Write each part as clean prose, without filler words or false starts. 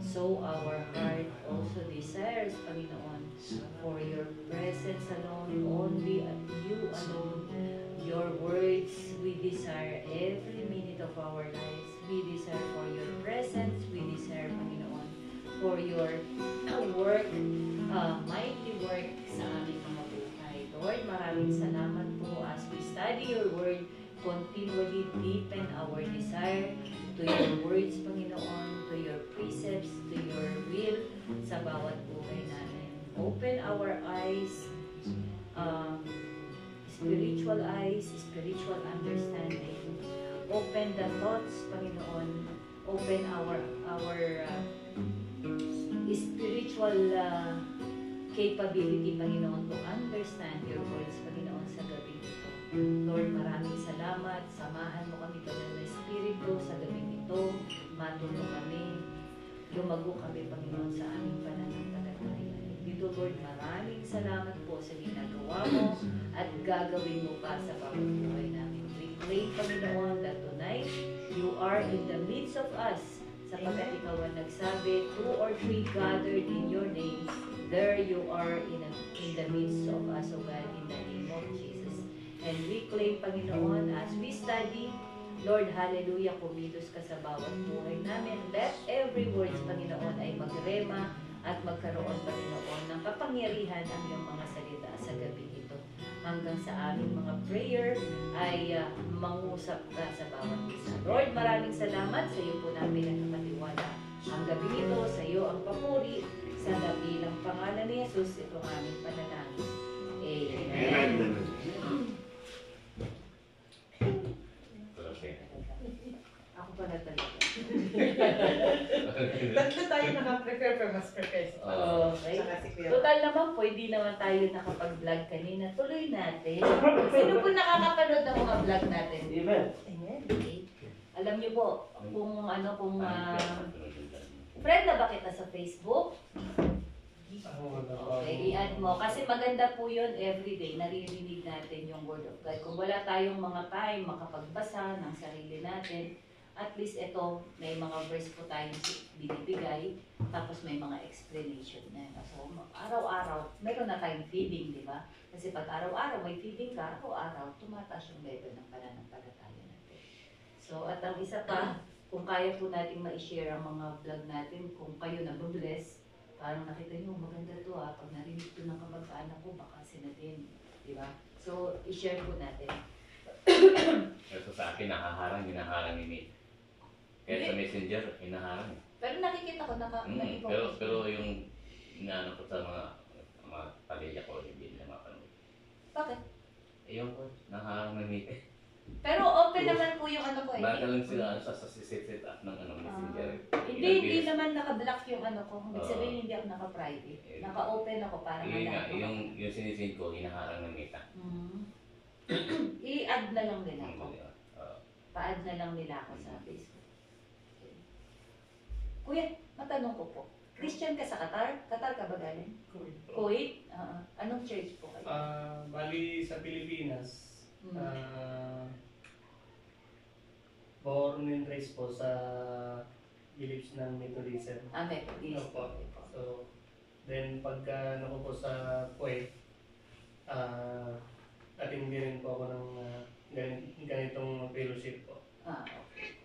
So our heart also desires, Panginoon, for your presence alone, only at you alone. Your words we desire every minute of our lives. We desire for your presence. We desire, Panginoon, for your work, mighty work sa aming mga buhay. Lord, maraming salamat po as we study your word. Continually deepen our desire to your words, Panginoon, to your precepts, to your will sa bawat buhay namin. Open Open our eyes, um, spiritual eyes, spiritual understanding. Open the thoughts, Panginoon. Open our spiritual capability, Panginoon, to understand your words, Panginoon, sa gabi ito. Lord, maraming salamat. Samahan mo kami, Panginoon, na Espiritu sa gabi ito. Matuto kami. Lumago kami, Panginoon, sa aming pananampalataya. Dito, Lord, maraming salamat po sa ginagawa mo at gagawin mo pa sa bawat buhay namin. We pray, Panginoon, that tonight you are in the midst of us. Sapagkat ikaw ang nagsabi, 2 or 3 gathered in your name, there you are in the midst of us, O God, in the name of Jesus. And we claim, Panginoon, as we study, Lord, hallelujah, kumilos ka sa bawat buhay namin. Let every words, Panginoon, ay magrema at magkaroon, Panginoon, ng kapangyarihan ang iyong mga salita sa gabi ito. Hanggang sa aming mga prayer ay mangusap ka sa bawat isa. Lord, maraming salamat sa iyo po namin pinagkakatiwala. Ang gabi ito, sa iyo ang papuri. Sa dakilang pangalan ni Jesus, ito ang aming panalangin. Amen. Ako pala talaga. Tatlo tayo naka-prepare pero mas prepare. Okay. Total naman po, hindi naman tayo nakapag-vlog kanina. Tuloy natin. Sino po nakakapanood ng mga vlog natin? Amen. Okay. Alam niyo po, kung friend na ba kita sa Facebook? Okay, i-add mo. Kasi maganda po yun everyday. Naririnig natin yung Word of God. Kung wala tayong mga time makapagbasa ng sarili natin, at least ito, may mga verse po tayong binibigay, tapos may mga explanation na. So, araw-araw, meron na tayong feeding, di ba? Kasi pag araw-araw may feeding ka, araw-araw, tumataas yung level ng pananampalataya natin. So, at ang isa pa, kung kaya po natin ma-share ang mga vlog natin, kung kayo na-bless, parang nakita nyo, maganda to pag narinig to ng kamag-anak ko, baka sila din, di ba? So, i-share po natin. Ito sa akin, hinaharang ni Nate. Kaya sa messenger, hinaharang. Pero nakikita ko, Pero yung inaano ko sa mga pamilya ko, hindi nila mapanood. Bakit? Ayun ko, naharang ni Nate. Pero open naman po yung ko eh. Baka lang sila sa set up ng messenger. Hindi naman naka-block yung ko. Ibig sabihin hindi ako naka-private. Naka-open ako para malaki. Yung sinisend ko, hinaharang ng Nate. I-add na lang nila ako. Pa-add na lang nila ako sa Facebook. Okay. Kuya, matanong ko po. Christian ka sa Qatar? Qatar ka ba galing? Kuwait? Anong church po kayo? Bali sa Pilipinas. Born and raised po sa beliefs ng Methodism. Methodist. Opo. So, then pagka po sa Kuwait, attend rin po ako ng ganitong fellowship po. Okay.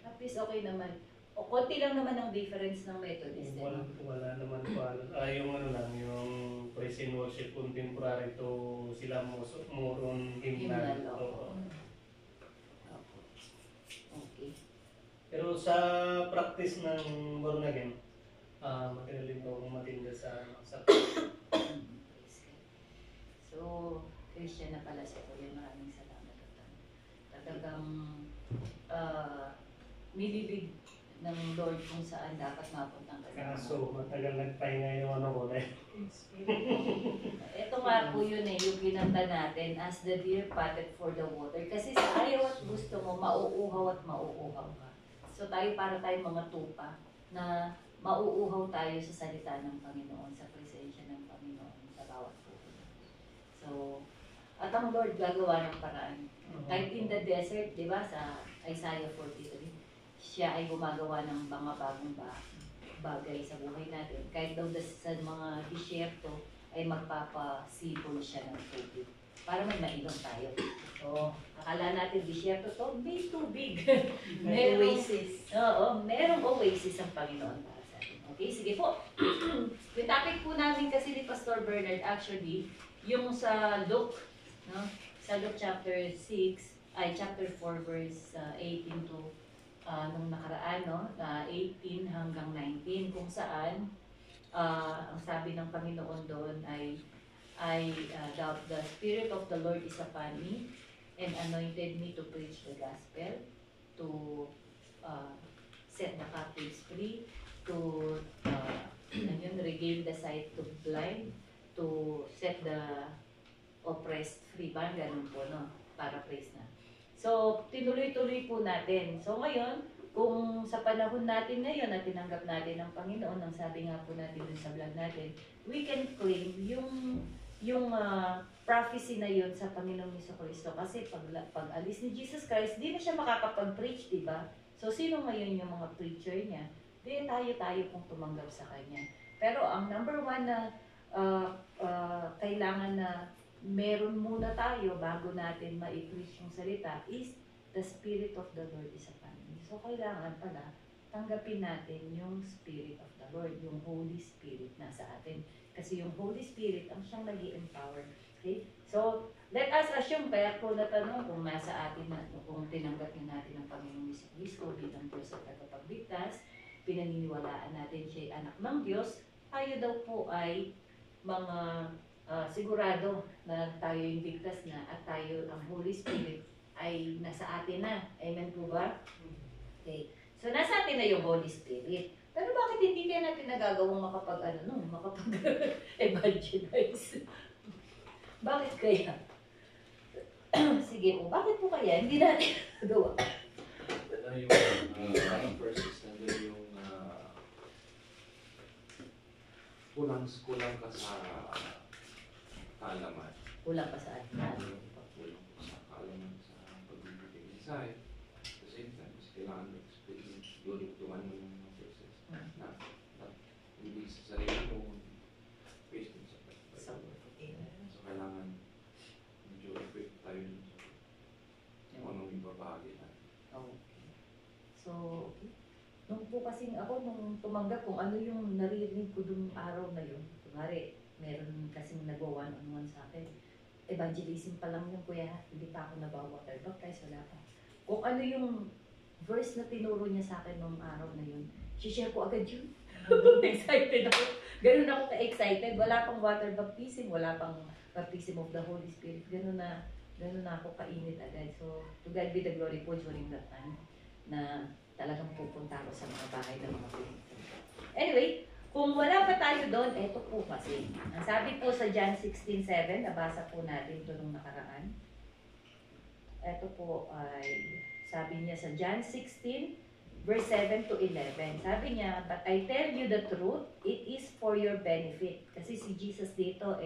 At least okay naman. O konti lang naman ang difference ng Methodist. Wala naman po. Yung yung praise and worship contemporary to sila more on hymnal. Okay. Pero sa practice ng born again, matagal din po akong matinda sa So, Christian na pala siya. Kuya, maraming salamat. Talagang nilibig ng Lord kung saan dapat mapunta ka. Kaso, matagal nagpahinga yung ko na Ito nga po yun yung kinanta natin, as the deer panted for the water. Kasi sa ayaw at gusto mo, mauuhaw at mauuhaw ka. So tayo para tayong mga tupa na mauuhaw tayo sa salita ng Panginoon, sa presensya ng Panginoon sa bawat buhay. So, at ang Lord gagawa ng paraan. Kahit in the desert, di ba, sa Isaiah 43, siya ay gumagawa ng mga bagong bagay sa buhay natin. Kahit daw sa mga disyerto ay magpapasipol siya ng tubig para may mainom tayo. So, akala natin disyerto to, may tubig. May oasis. Oo, merong oasis ang Panginoon para sa atin. Okay, sige po. Yung topic po namin kasi ni Pastor Bernard, actually, yung sa Luke, no? Sa Luke chapter 4 verse 18 to nung nakaraan, no? 18 hanggang 19, kung saan ang sabi ng Panginoon doon the Spirit of the Lord is upon me and anointed me to preach the gospel, to set the captives free, to regain the sight to blind, to set the oppressed free. Parang ganun po, no? Paraphrase na. So, tinuloy-tuloy po natin. So, ngayon, kung sa panahon natin ngayon na tinanggap natin ng Panginoon, ang sabi nga po natin dun sa vlog natin, we can claim yung prophecy na yun sa Panginoong Jesucristo. Kasi pag alis ni Jesus Christ, di na siya makakapag-preach, di ba? So, sino ngayon yung mga preacher niya? Di tayo kung tumanggap sa Kanya. Pero ang number one na kailangan na meron muna tayo bago natin ma-preach yung salita is the Spirit of the Lord is upon me. So, kailangan pala tanggapin natin yung Spirit of the Lord, yung Holy Spirit na sa atin. Kasi yung Holy Spirit ang siyang nag-i-empower. Okay? So, let us assume, kaya po natanong kung nasa atin na, kung tinanggap na natin ang Panginoong Jesucristo bilang Diyos at tagapagligtas, pinaniniwalaan natin siya ay anak ng Diyos, tayo daw po ay mga sigurado na tayo yung ligtas na at tayo, ang Holy Spirit, ay nasa atin na. Amen po ba? Okay. So, nasa atin na yung Holy Spirit. Pero bakit hindi kaya natin nagagawang makapag-evangelize? Bakit kaya? Sige po, bakit po kaya? Hindi natin nagawa. Yung first is nandun yung kulang ka sa kaalaman. Kulang pa sa atin. Kulang ka sa kaalaman sa pagbibigay ng mensahe. At the same time, mas kailangan mo explain yung mga process na hindi sa sarili mo, based din sa Bible. So, kailangan medyo equip tayo sa kung anong ibabahagi natin. Okay. So, nung po kasing ako, nung tumanggap kung ano yung naririnig ko dung araw na yun, kunwari, meron kasing nagwa-one-on-one sa akin. Evangelism pa lang yung kuya, hindi pa ako nabawater baptize, wala pa. Kung ano yung verse na tinuro niya sa akin nung araw na yun, share ko agad yun. Excited ako. Ganun ako ka-excited. Wala pang water baptism, wala pang baptism of the Holy Spirit. Ganun na ako kainit agad. So, to God be the glory po during that time na talagang pupunta ako sa mga bahay ng mga Pilipino. Anyway, kung wala pa tayo doon, eto po kasi. Ang sabi po sa John 16:7, nabasa po natin ito nung nakaraan. Eto po ay, sabi niya sa John 16, verse 7 to 11. Sabi niya, but I tell you the truth, it is for your benefit. Kasi si Jesus dito,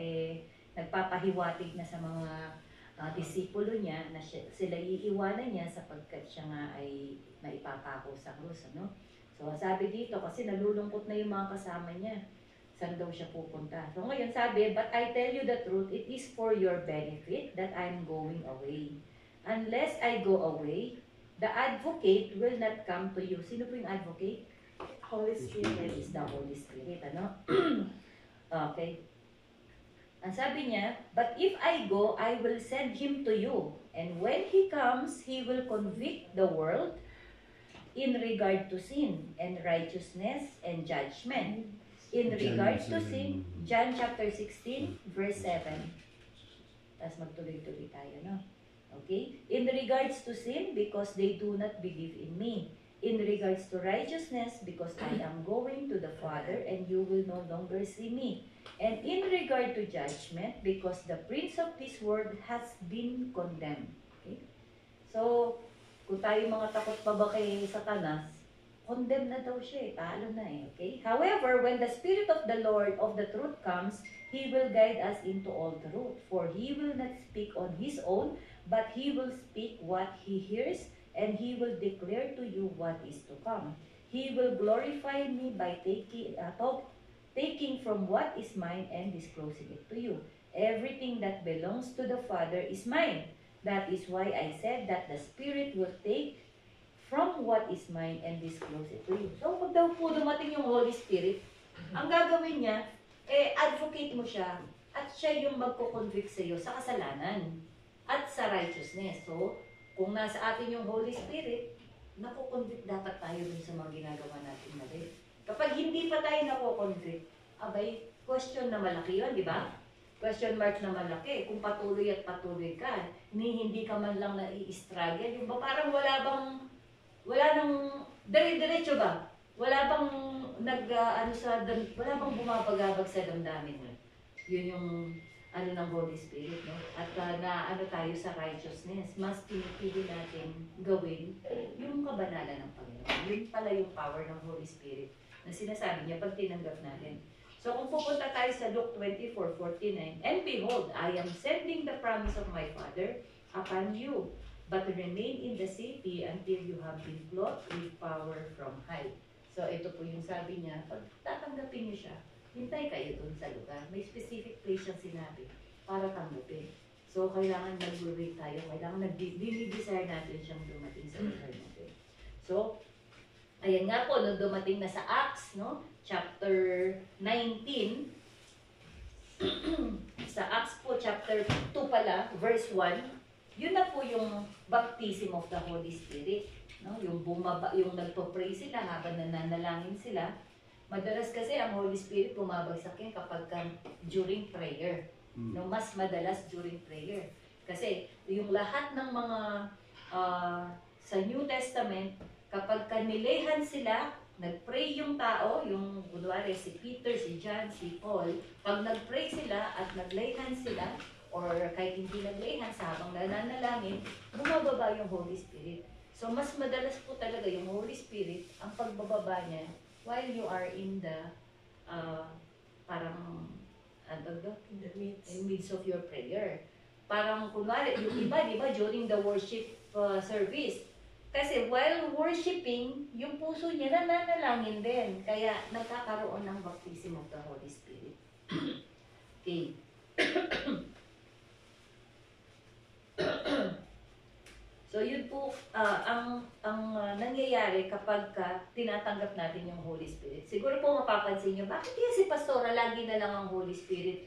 nagpapahiwatig na sa mga disipulo niya na sila iiwanan niya sapagkat siya nga ay maipapako sa krus, ano? So, sabi dito, kasi nalulungkot na yung mga kasama niya. Saan daw siya pupunta? So, ngayon sabi, but I tell you the truth, it is for your benefit that I'm going away. Unless I go away, the advocate will not come to you. Sino po yung advocate? Holy Spirit. Is the Holy Spirit, ano? Okay. Ang sabi niya, but if I go, I will send him to you. And when he comes, he will convict the world in regard to sin and righteousness and judgment. In regard to sin, John chapter 16, verse 7. Tapos magtuloy-tuloy tayo, no? Okay? In regards to sin, because they do not believe in me. In regards to righteousness, because I am going to the Father and you will no longer see me. And in regard to judgment, because the prince of this world has been condemned. Okay? So, kung tayo mga takot pa ba kay Satanas, condemned na daw siya, talo na okay? However, when the Spirit of the Lord of the truth comes, He will guide us into all truth. For He will not speak on His own, but He will speak what He hears, and He will declare to you what is to come. He will glorify me by taking from what is mine and disclosing it to you. Everything that belongs to the Father is mine. That is why I said that the Spirit will take from what is mine and disclose it to you. So, pag daw po dumating yung Holy Spirit, ang gagawin niya, advocate mo siya at siya yung magko-convict sa iyo sa kasalanan at sa righteousness. So, kung nasa atin yung Holy Spirit, nako-convict dapat tayo dun sa mga ginagawa natin mali. Kapag hindi pa tayo nako-convict, abay, question na malaki yun, di ba? Question mark na malaki. Kung patuloy at patuloy ka, hindi ka man lang nai-struggle. Yung ba parang wala nang, dire-diretso ba? Wala bang wala bang bumabagabag sa damdamin mo? Yun yung ng Holy Spirit, no? At tayo sa righteousness, mas pinipili natin gawin yung kabanalan ng Panginoon. Yun pala yung power ng Holy Spirit na sinasabi niya pag tinanggap natin. So kung pupunta tayo sa Luke 24:49, and behold, I am sending the promise of my Father upon you, but remain in the city until you have been clothed with power from high. So ito po yung sabi niya, pag tatanggapin niyo siya, hintay kayo dun sa lugar. May specific place siyang sinabi para tanggapin. So kailangan nag-wait tayo, kailangan dinidesire natin siyang dumating sa lugar natin. So, ayan nga po, nung dumating na sa Acts, no? Chapter 19, sa Acts po, chapter 2 pala, verse 1, yun na po yung baptism of the Holy Spirit. No? Yung yung nagpo-pray sila habang nananalangin sila. Madalas kasi ang Holy Spirit bumabagsak yan kapag during prayer. No? Mas madalas during prayer. Kasi yung lahat ng mga sa New Testament, kapag kanilehan sila, nag-pray yung tao, yung kunwari si Peter, si John, si Paul, pag nag-pray sila at naglayhan sila, or kahit hindi naglayhan sa habang nananalangin, bumababa yung Holy Spirit. So mas madalas po talaga yung Holy Spirit, ang pagbababa niya, while you are in the, in the midst of your prayer. Parang kunwari, yung iba, di ba, during the worship service, kasi while worshiping, yung puso niya nananalangin din. Kaya nagkakaroon ng baptism of the Holy Spirit. Okay. So yun po ang nangyayari kapag tinatanggap natin yung Holy Spirit. Siguro po mapapansin niyo, bakit kaya si Pastora lagi na lang ang Holy Spirit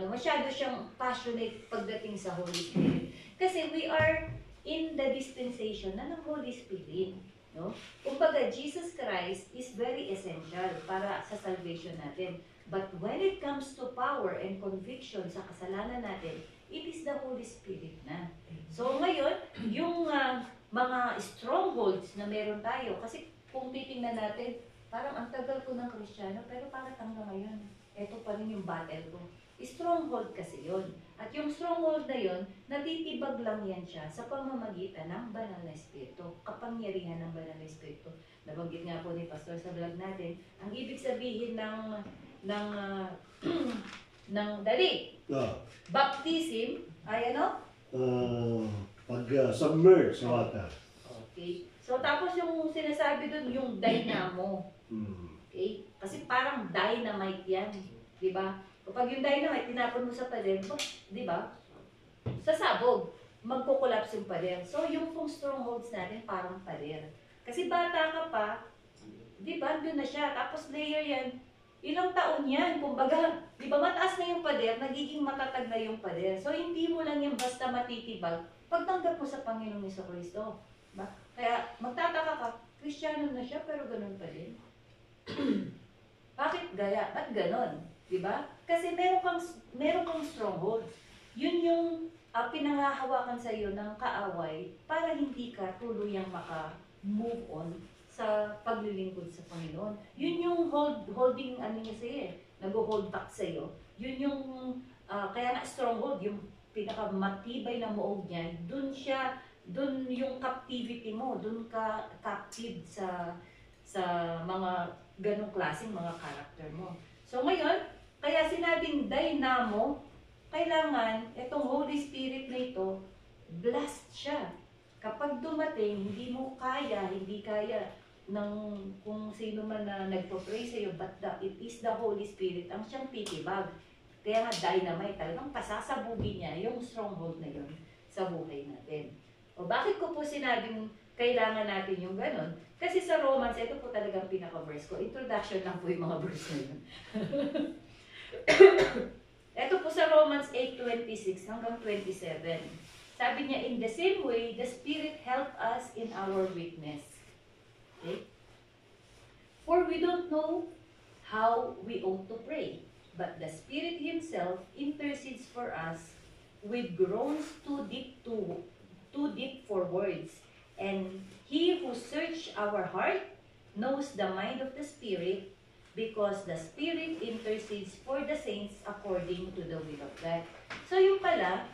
masyado siyang passionate pagdating sa Holy Spirit. Kasi we are in the dispensation na ng Holy Spirit, no? Kumbaga, Jesus Christ is very essential para sa salvation natin. But when it comes to power and conviction sa kasalanan natin, it is the Holy Spirit na. So ngayon, yung mga strongholds na meron tayo, kasi kung titingnan natin, parang ang tagal ko ng Kristiyano, pero parang hanggang ngayon, eto pa rin yung battle ko. Stronghold kasi yon. At yung stronghold na yon, natitibag lang yan siya sa pamamagitan ng banal na espiritu, kapangyarihan ng banal na espiritu. Nabanggit nga po ni Pastor sa vlog natin, ang ibig sabihin ng baptism ay ano? Pag-submerge sa water. Okay. So tapos yung sinasabi dun, yung dynamo. Okay? Kasi parang dynamite yan. Di ba? Kapag yung dynamite, tinapon mo sa pader, di ba? Sasabog. Magkukulaps yung pader. So, yung pong strongholds natin, parang pader. Kasi bata ka pa, di ba, doon na siya. Tapos layer yan. Ilang taon yan. Kumbaga, di ba, mataas na yung pader, nagiging matatag na yung pader. So, hindi mo lang yung basta matitibag pagtanggap mo sa Panginoong Jesucristo. Diba? Kaya, magtataka ka, Kristiyano na siya, pero ganun pa din. Bakit gaya? Ba't ganon? Diba? Kasi meron kang stronghold. Yun yung pinangahawakan sa iyo ng kaaway para hindi ka tuluyang maka-move on sa paglilingkod sa Panginoon. Yun yung holding niya sa'yo nag-hold back sa iyo. Yun yung kaya nga stronghold, yung pinakamatibay na muog niyan, dun yung captivity mo, dun ka captive sa mga ganong klaseng mga character mo. So ngayon, kaya sinabing dynamo, kailangan itong Holy Spirit na ito, blessed siya. Kapag dumating, hindi kaya ng kung sino man na nagpo-pray sa iyo, but it is the Holy Spirit ang siyang titibag. Kaya nga dynamite, talagang pasasabugin niya yung stronghold na yun sa buhay natin. O bakit ko po sinabing kailangan natin yung ganon? Kasi sa Romans, ito po talagang pinaka-verse ko. Introduction lang po yung mga verse na yun. Ito po sa Romans 8:26 hanggang 27. Sabi niya, in the same way, the Spirit help us in our weakness. Okay? For we don't know how we ought to pray. But the Spirit Himself intercedes for us with groans too deep for words. And He who searches our heart knows the mind of the Spirit, because the Spirit intercedes for the saints according to the will of God. So yung pala,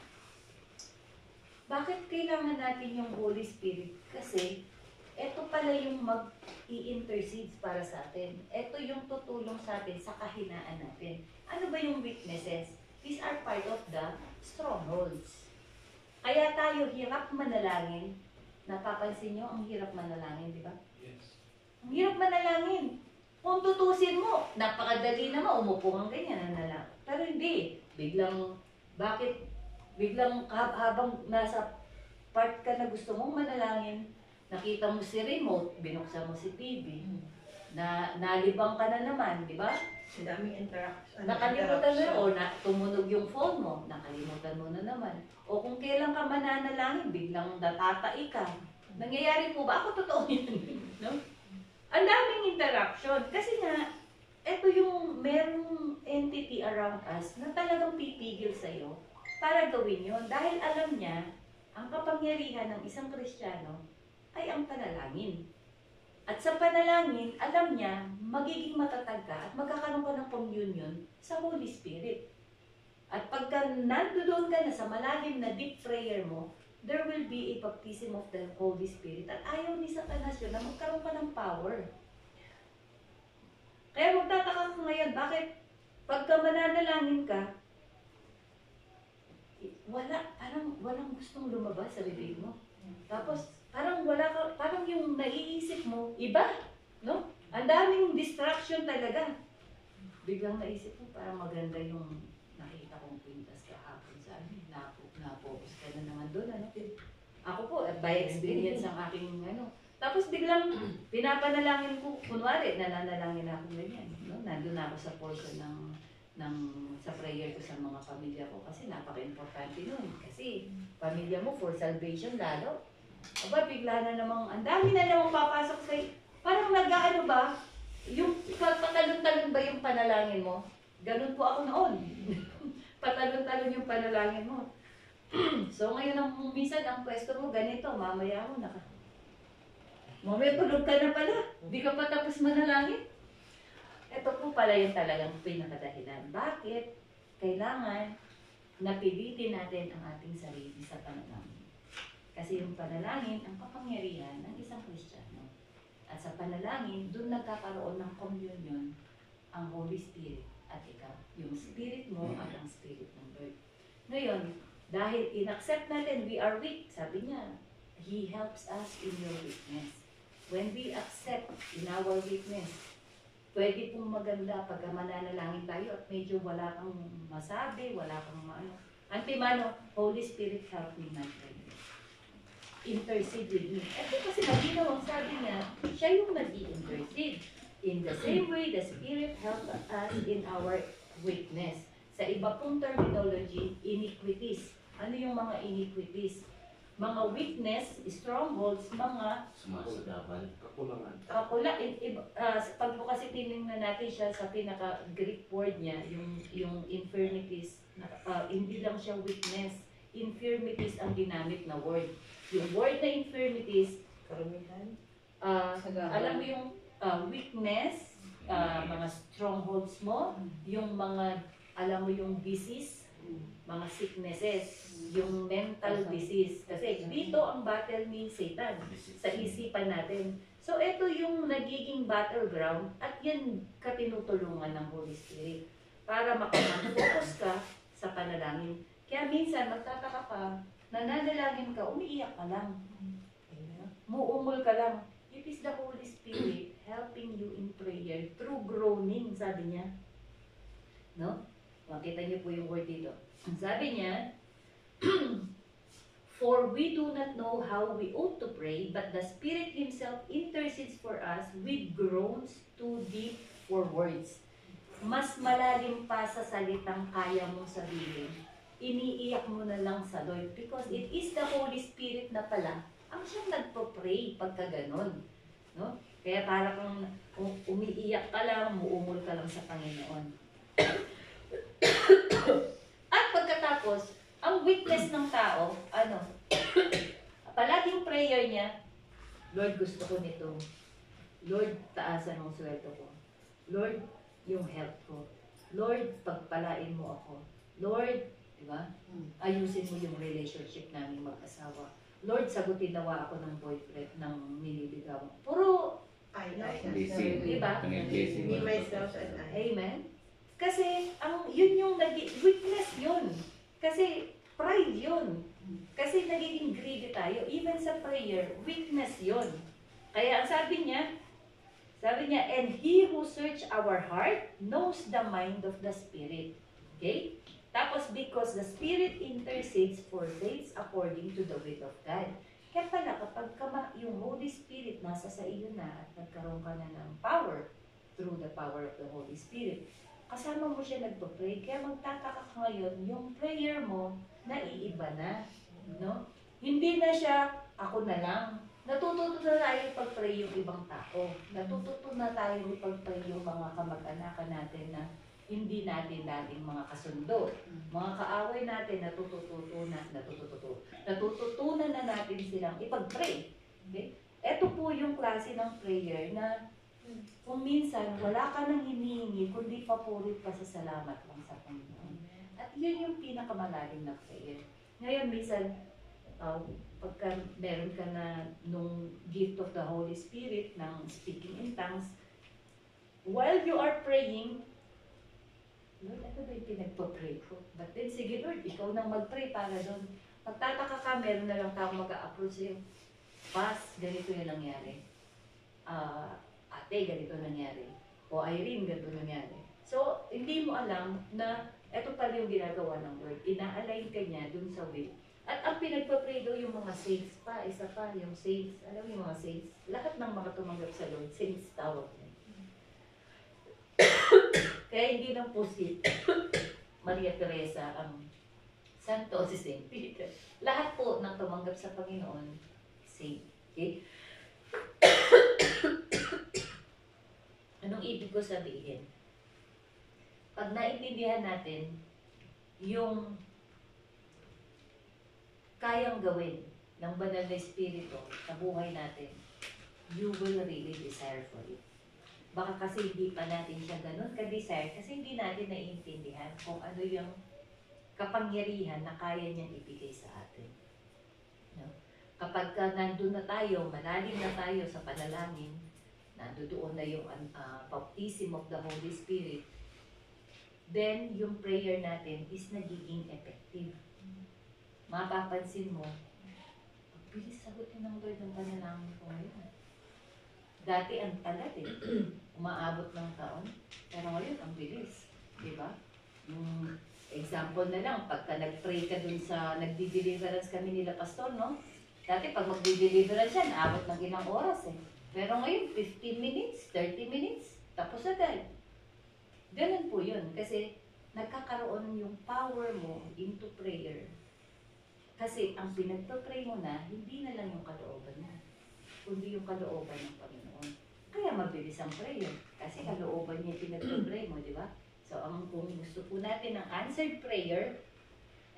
bakit kailangan natin yung Holy Spirit? Kasi ito pala yung mag-i-intercede para sa atin. Ito yung tutulong sa atin sa kahinaan natin. Ano ba yung weaknesses? These are part of the strongholds. Kaya tayo hirap manalangin. Napapansin nyo, ang hirap manalangin, di ba? Yes. Ang hirap manalangin. Kung tutusin mo, napakadali naman, umupo kang ganyan, nanalangin. Pero hindi. Biglang habang nasa part ka na gusto mong manalangin, nakita mo si remote, binuksan mo si TV, nalibang ka na naman, di ba? Ang daming interaction. Nakalimutan mo na, o tumunog yung phone mo, nakalimutan mo na naman. O kung kailan ka mananalangin, biglang natatai ka. Nangyayari po ba? Ako totoo yun. No? Ang daming interaction. Kasi nga, eto yung merong entity around us na talagang pipigil sa'yo para gawin yun. Dahil alam niya, ang kapangyarihan ng isang Kristiyano ay ang panalangin. At sa panalangin, alam niya, magiging matatag ka at magkakaroon ka ng communion sa Holy Spirit. At pagka nandoon ka na sa malalim na deep prayer mo, there will be a baptism of the Holy Spirit. At ayaw ni Satanas yun na magkaroon ka ng power. Kaya magtataka ka ngayon, bakit pagka mananalangin ka, walang gustong lumabas sa bibig mo. Tapos, parang yung naiisip mo, iba, no? Ang daming distraction talaga. Biglang naisip mo, parang maganda yung nakita kong kwintas kahapon sa amin. Na-focus ka na naman doon, ano? Ako po, by experience ang aking, Tapos biglang, pinapanalangin ko, kunwari, nananalangin ako ganyan, no? Nandun ako sa portion sa prayer ko sa mga pamilya ko kasi napaka-importante nun. Kasi pamilya mo for salvation lalo. Aba, bigla na namang, ang dami na namang papasok sa'yo. Parang nag-ano ba? Yung patalon-talon ba yung panalangin mo? Ganun po ako noon. Patalon-talon yung panalangin mo. So ngayon, minsan ang pwesto mo, ganito, mamaya mo mamaya tulog ka na pala. Di ka pa tapos manalangin. Ito po pala yung talagang pinakadahilan. Bakit kailangan napilitin natin ang ating sarili sa panalangin? Kasi yung panalangin ang kapangyarihan ng isang Kristiyano. At sa panalangin, doon nagkakaroon ng communion ang Holy Spirit at ikaw. Yung spirit mo at ang spirit ng Lord. Ngayon, dahil in-accept natin, we are weak. Sabi niya, He helps us in your weakness. When we accept in our weakness, pwede pong maganda pagka mananalangin tayo at medyo wala kang masabi, wala kang Antimano, Holy Spirit help me my prayer. Intercede with me. Ito kasi naginaw ang sabi niya, siya yung nag-i-intercede. In the same way, the Spirit helps us in our weakness. Sa iba pong terminology, iniquities. Ano yung mga iniquities? Mga weakness, strongholds, mga Sumasagabal. Kakulangan. pag po kasi tinignan natin siya sa pinaka-Greek word niya, yung infirmities, hindi lang siya weakness. Infirmities ang ginamit na word. Yung word na infirmities, Karumihan. alam mo yung weakness, mga strongholds mo, yung mga, alam mo yung disease, mga sicknesses, yung mental disease. Kasi dito ang battle ni Satan sa isipan natin. So ito yung nagiging battleground at yan katinutulungan ng Holy Spirit para makapag-focus ka sa panalangin. Kaya minsan magtataka ka, nananalangin ka, umiiyak ka lang. Muumol ka lang. It is the Holy Spirit helping you in prayer through groaning, sabi niya. No? Makita niyo po yung word dito. Sabi niya, for we do not know how we ought to pray, but the Spirit Himself intercedes for us with groans too deep for words. Mas malalim pa sa salitang kaya mong sabihin, iniiyak mo na lang sa Lord because it is the Holy Spirit na pala ang siyang nagpo-pray pagka ganon. No? Kaya para kang umiiyak ka lang, muumol ka lang sa Panginoon. At pagkatapos, ang weakness ng tao, palaging prayer niya, Lord, gusto ko nito. Lord, taasan ang sweldo ko. Lord, yung health ko. Lord, pagpalain mo ako. Lord, di ba? Ayusin mo yung relationship namin mag-asawa. Lord, sagutin nawa ako ng boyfriend, ng nililigaw. Puro, Blessing. Diba? Ang blessing. Me, myself, and I. amen? Kasi, yun yung weakness yun. Kasi, pride yun. Kasi nagiging greedy tayo. Even sa prayer, weakness yun. Kaya ang sabi niya, and he who search our heart knows the mind of the Spirit. Okay? Tapos, because the Spirit intercedes for saints according to the will of God. Kaya pala, kapag yung Holy Spirit nasa sa iyo na at nagkaroon ka na ng power through the power of the Holy Spirit, kasama mo siya nagpa-pray. Kaya magtataka ka ngayon, yung prayer mo, naiiba na. No? Hindi na siya, ako na lang. Natututo na tayo pag-pray yung ibang tao. Natututo na tayo pag-pray yung mga kamag-anakan natin na hindi natin dating mga kasundo. Mga kaaway natin, natututunan na natin silang ipag-pray. Okay? Ito po yung klase ng prayer na kung minsan wala ka nang hinihingi, kundi papuri pa sa salamat lang sa Panginoon. At yun yung pinakamalalim na prayer. Ngayon, minsan, pagka meron ka na nung gift of the Holy Spirit ng speaking in tongues, while you are praying, Lord, ano ba yung pinagpa-pray ko? But then, sige Lord, ikaw nang mag-pray para doon. Magtataka ka, meron na lang tao mag-a-approach sa'yo. Pas, ganito yung nangyari. Ate, ganito nangyari. O Irene, ganito nangyari. So, hindi mo alam na ito pala yung ginagawa ng Lord. Ina-align ka niya dun sa will. At ang pinagpa-pray daw yung mga saints pa, isa pa, yung saints. Alam mo yung mga saints? Lahat ng mga tumanggap sa Lord, saints tawag niya. Kaya hindi lang po si Maria Teresa ang santo si Saint Peter. Lahat po ng tumanggap sa Panginoon, saint. Okay? Anong ibig ko sabihin? Pag naintindihan natin yung kayang gawin ng banal na espiritu sa buhay natin, you will really desire for it. Baka kasi hindi pa natin siya ganun ka-desire kasi hindi natin naiintindihan kung ano yung kapangyarihan na kaya niyang ibigay sa atin. No? Kapag nandun na tayo, malalim na tayo sa panalangin, nandoon na yung baptism of the Holy Spirit, then yung prayer natin is nagiging effective. Mapapansin mo, bilis sagutin ng Lord ng panalangin ko ngayon. Dati ang tagal umaabot ng taon, pero ngayon ang bilis, di ba? Yung example na lang, pagka nag-pray ka dun sa nagdi-deliverance kami nila pastor, no? Dati pag magdi-deliverance yan, aabot ng ilang oras eh. Pero ngayon, 15 minutes, 30 minutes, tapos agad. Ganun po yun, kasi nagkakaroon yung power mo into prayer. Kasi ang pinagpa-pray mo na, hindi na lang yung kalooban mo, kundi yung kalooban ng Panginoon. Kaya mabilis ang prayer. Kasi kalooban niya pinag-pray mo, di ba? So, kung gusto po natin ng answered prayer,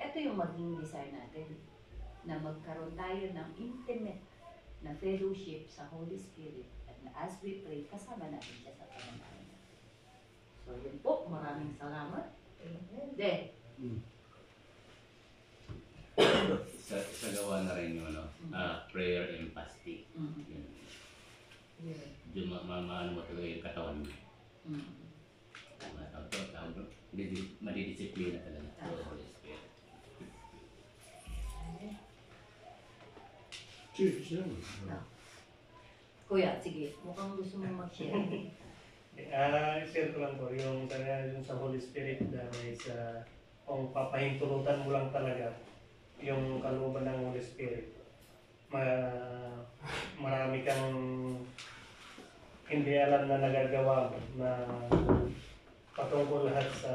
ito yung maging desire natin. Na magkaroon tayo ng intimate na fellowship sa Holy Spirit. And as we pray, kasama natin siya sa panalangin. So, yun po. Maraming salamat. Then, sa gawa na rin yung prayer and fasting. Yung maano mo talaga yung katawan mo. Madidisiplina talaga sa Holy Spirit. Kuya, sige. Mukhang gusto mo mag-share. Share ko lang po yung sa Holy Spirit dahil sa kung papahintulutan mo lang talaga yung kalooban ng Holy Spirit. Marami kang hindi alam na nagagawa mo na patungkol lahat sa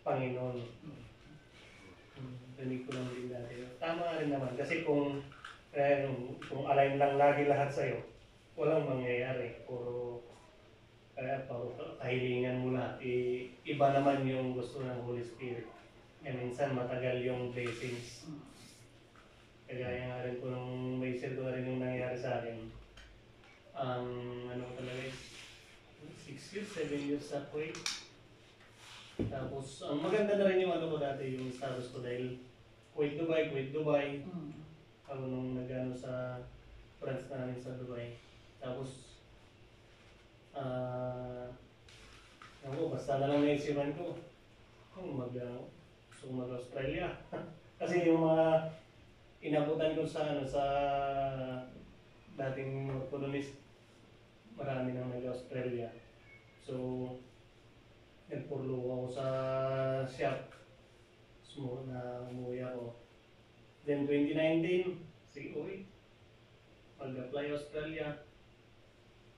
Panginoon. Rinig ko lang din dati. Tama rin naman kasi kung align lang lagi lahat sa'yo, walang mangyayari. Puro kahilingan mo lahat. Iba naman yung gusto ng Holy Spirit. Minsan matagal yung blessings. Kagaya nga rin po nung may share ko na rin yung nangyari sa akin. Ano talaga is 6 years, 7 years sa Kuwait. Tapos, ang maganda na rin yung ano ko dati, yung status ko dahil Kuwait, Dubai. Ako nung nag-ano sa France namin sa Dubai. Tapos, basta na lang naisipan ko, gusto mag-Australia. Kasi yung mga inabutan ko sa dating colonist, marami nang nag-Australia. So, nagpurlo ako sa shop. Na umuwi ako. Then 2019, sige uwi. Mag-apply Australia.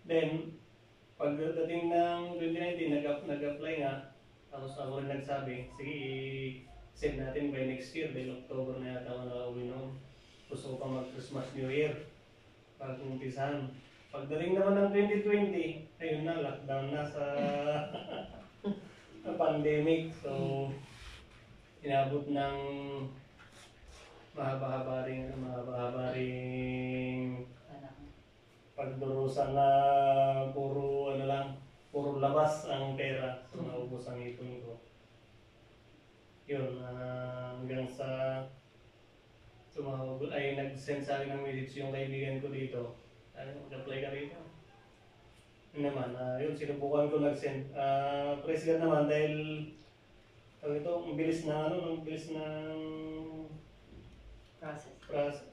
Then, pagdating ng 2019, nag-apply nga. Tapos ako rin nagsabi, sige, i-send natin by next year. Dahil October na yata ako nakauwi noon. Gusto ko pa mag-Christmas New Year. Para kumpisahan. Pagdating naman ng 2020, ayun na, lockdown na sa pandemic. So, inabot ng mahaba-haba ring pagdurusa na puro labas ang pera. So, naubos ang ipon ko. Yun, hanggang sa tumawag ay nag-send sa akin ng message yung kaibigan ko dito. Mag-apply ka rito. Yun naman, yun, sinubukan ko nag-send. Praise God naman dahil ang bilis na process.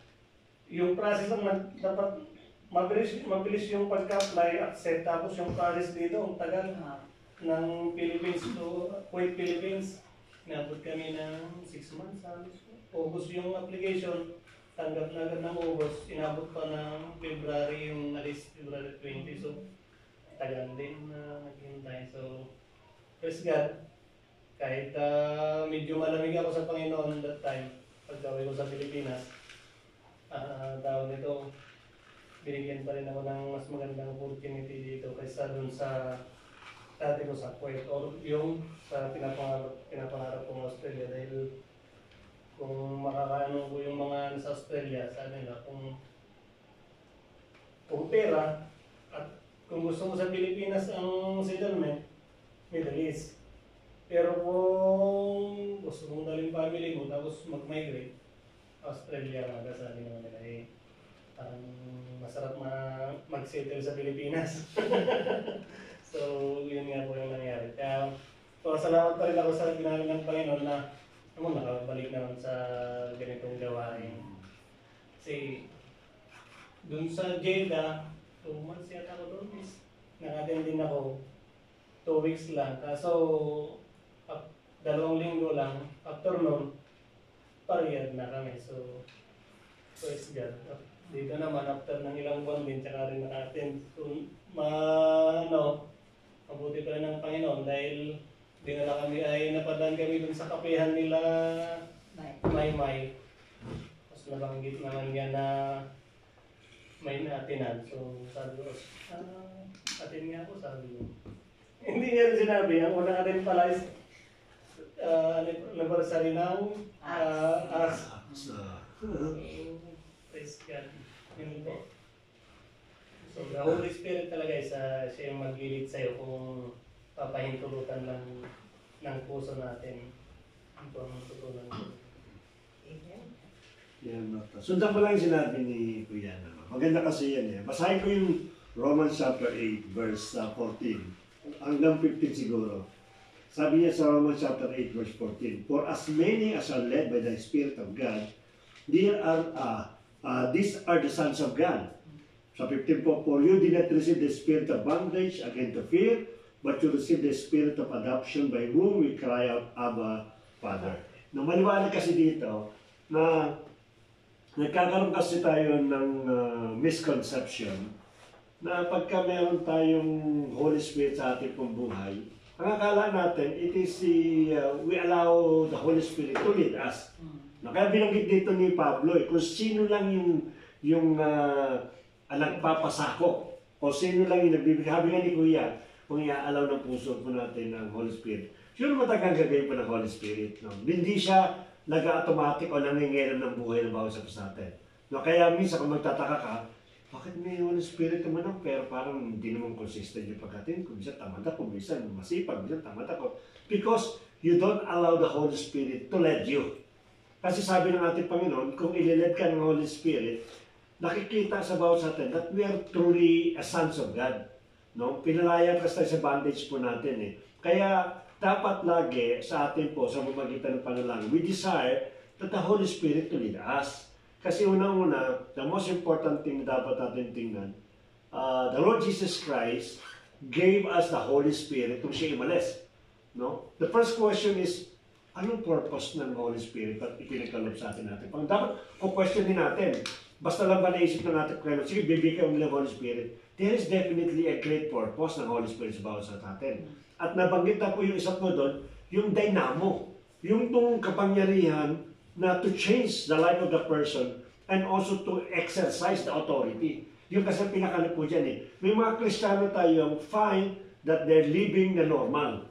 Yung process ang dapat mabilis yung pagka-apply, accept, tapos yung process dito, ang tagal ng Philippines to Kuwait, Philippines. Inabot kami ng 6 months, August yung application, tanggap na agad ng August, inabot pa ng February yung alis, February 20, so tagal din na naghintay. So, praise God, kahit medyo malamig ako sa Panginoon that time, pagkawin ko sa Pilipinas, tawag nito, binigyan pa rin ako ng mas magandang opportunity dito kaysa dun sa dati ko sa Kuwait or yung sa pinapangarap kong Australia. Dahil kung makakaano ko yung mga sa Australia, sabi nila, kung pera at kung gusto mo sa Pilipinas ang settlement, Middle East. Pero kung gusto mong daling family mo tapos mag-migrate, Australia nga, sabi naman nila masarap mag-settle sa Pilipinas. So, yun nga po yung nangyari. Kaya, salamat pa rin ako sa ginagawa ng Panginoon na nakabalik naman sa ganitong gawain. Kasi, dun sa Jeddah, 2 months yata ako doon. Nakatin din ako, 2 weeks lang. Kaso, 2 linggo lang. After nun, pariyad na kami. So, praise God. Dito naman, after ng ilang buwan din, tsaka rin nakatin. So, mabuti pa rin ng Panginoon dahil dinala kami ay napadaan kami dun sa kapehan nila May. Tapos nabanggit naman yan na may naatinan. So, sabi ko, atin nga ako, sabi ko. Hindi niya rin sinabi. Ang unang atin pala is anniversary ng Acts. Praise God. Yun po. So, the Holy Spirit talaga siya yung mag-lead sa'yo kung papahintulutan lang ng puso natin. Ito ang tutunan ko. Amen. Yan, sundan ko lang yung sinabi ni Kuya. Maganda kasi yan eh. Basahin ko yung Romans chapter 8 verse 14 hanggang 15 siguro. Sabi niya sa Romans chapter 8 verse 14, "For as many as are led by the Spirit of God, these are the sons of God." Sa 15 po, "For you did not receive the spirit of bondage again to fear, but you received the spirit of adoption by whom we cry out, Abba, Father." Nung maliwanag kasi dito na nagkakaroon kasi tayo ng misconception na pagka meron tayong Holy Spirit sa ating pong buhay, ang akala natin, we allow the Holy Spirit to lead us. Kaya binanggit dito ni Pablo, kung sino lang yung nagpapasako o sino lang yung nagbibigay. Sabi nga ni Kuya, kung iaalaw ng puso po natin ng Holy Spirit, sure matagal gagawin po ng Holy Spirit. No? Hindi siya nag-automatic o nangingiram ng buhay ng bawat isa sa atin. No? Kaya minsan kung magtataka ka, bakit may Holy Spirit naman ako pero parang hindi naman consistent yung pagkatin ko. Minsan tamad ako, minsan masipag, minsan tamad ako. Because you don't allow the Holy Spirit to lead you. Kasi sabi ng ating Panginoon, kung ililed ka ng Holy Spirit, nakikita sa bawat sa atin that we are truly a sons of God. No? Pinalaya kasi tayo sa bondage po natin eh. Kaya dapat lagi sa atin po, sa pamagitan ng panalangin, we desire that the Holy Spirit to lead us. Kasi unang-una, the most important thing na dapat natin tingnan, the Lord Jesus Christ gave us the Holy Spirit kung siya imalis. No? The first question is, anong purpose ng Holy Spirit at ipinagkalob sa atin natin? Pag dapat question din natin, basta lang ba naisip ng ating Panginoon, sige, bibigyan mo ng Holy Spirit. There is definitely a great purpose ng Holy Spirit sa bawat sa atin. At nabanggit na po yung isa po doon, yung dynamo, yung itong kapangyarihan na to change the life of the person and also to exercise the authority. Yung kasi pinakano po dyan eh. May mga Kristiyano tayong find that they're living the normal.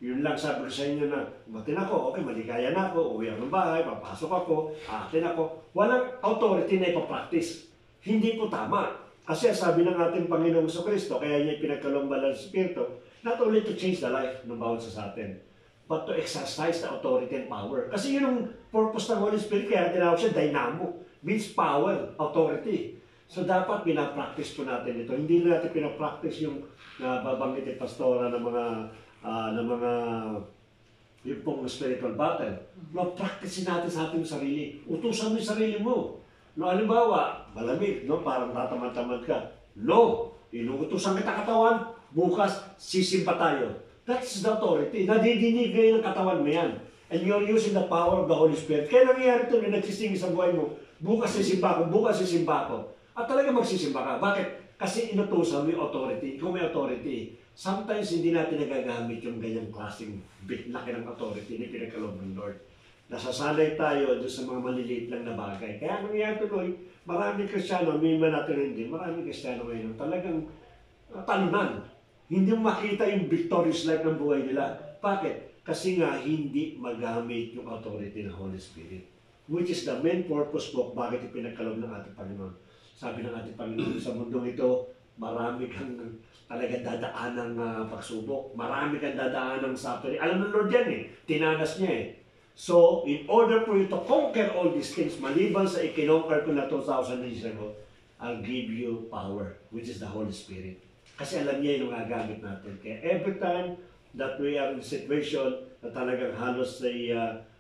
Yun lang sabi ko sa inyo na, umatin ako, okay, maligaya na ako, uwi ako ng bahay, papasok ako, aatin ako. Walang authority na ipapractice. Hindi po tama. Kasi sabi ng ating Panginoong Kristo, kaya niya pinagkalombalan ng Espiritu, not only to change the life ng bawat sa atin, but to exercise the authority and power. Kasi yun ang purpose ng Holy Spirit, kaya tinawag siya dynamo, means power, authority. So dapat pinapractice po natin ito. Hindi na natin pinapractice yung nababanggit ng pastora ng mga yung pong spiritual battle. No, practicein natin sa ating sarili. Utusan mo yung sarili mo. No, halimbawa, malamig, no, parang tatamad-tamad ka. No, inuutusan kita katawan, bukas, sisimpa tayo. That's the authority. Nadidinig ngayon ng katawan mo yan. And you're using the power of the Holy Spirit. Kaya nangyayari ito na nagsisingin sa buhay mo, bukas sisimpa ko, bukas sisimpa ko. At talaga magsisimpa ka. Bakit? Kasi inutusan mo yung authority. Ikaw may authority. Sometimes hindi natin nagagamit yung ganyang klaseng laki ng authority na pinagkaloob ng Lord. Nasasanay tayo doon sa mga maliliit lang na bagay. Kaya nangyayari tuloy, maraming Kristiyano, may man natin hindi, maraming Kristiyano ngayon talagang talunan. Hindi mo makita yung victorious life ng buhay nila. Bakit? Kasi nga hindi magamit yung authority ng Holy Spirit. Which is the main purpose po bakit ipinagkaloob ng ating Panginoon. Sabi ng ating Panginoon, sa mundong ito, marami kang talaga dadaan ng pagsubok. Marami kang dadaan ng suffering. Alam ng Lord yan eh. Tinanas niya eh. So, in order for you to conquer all these things, maliban sa ikinonquer ko na 2,000 years ago, I'll give you power, which is the Holy Spirit. Kasi alam niya yung gagamit natin. Kaya every time that we are in a situation na talagang halos ay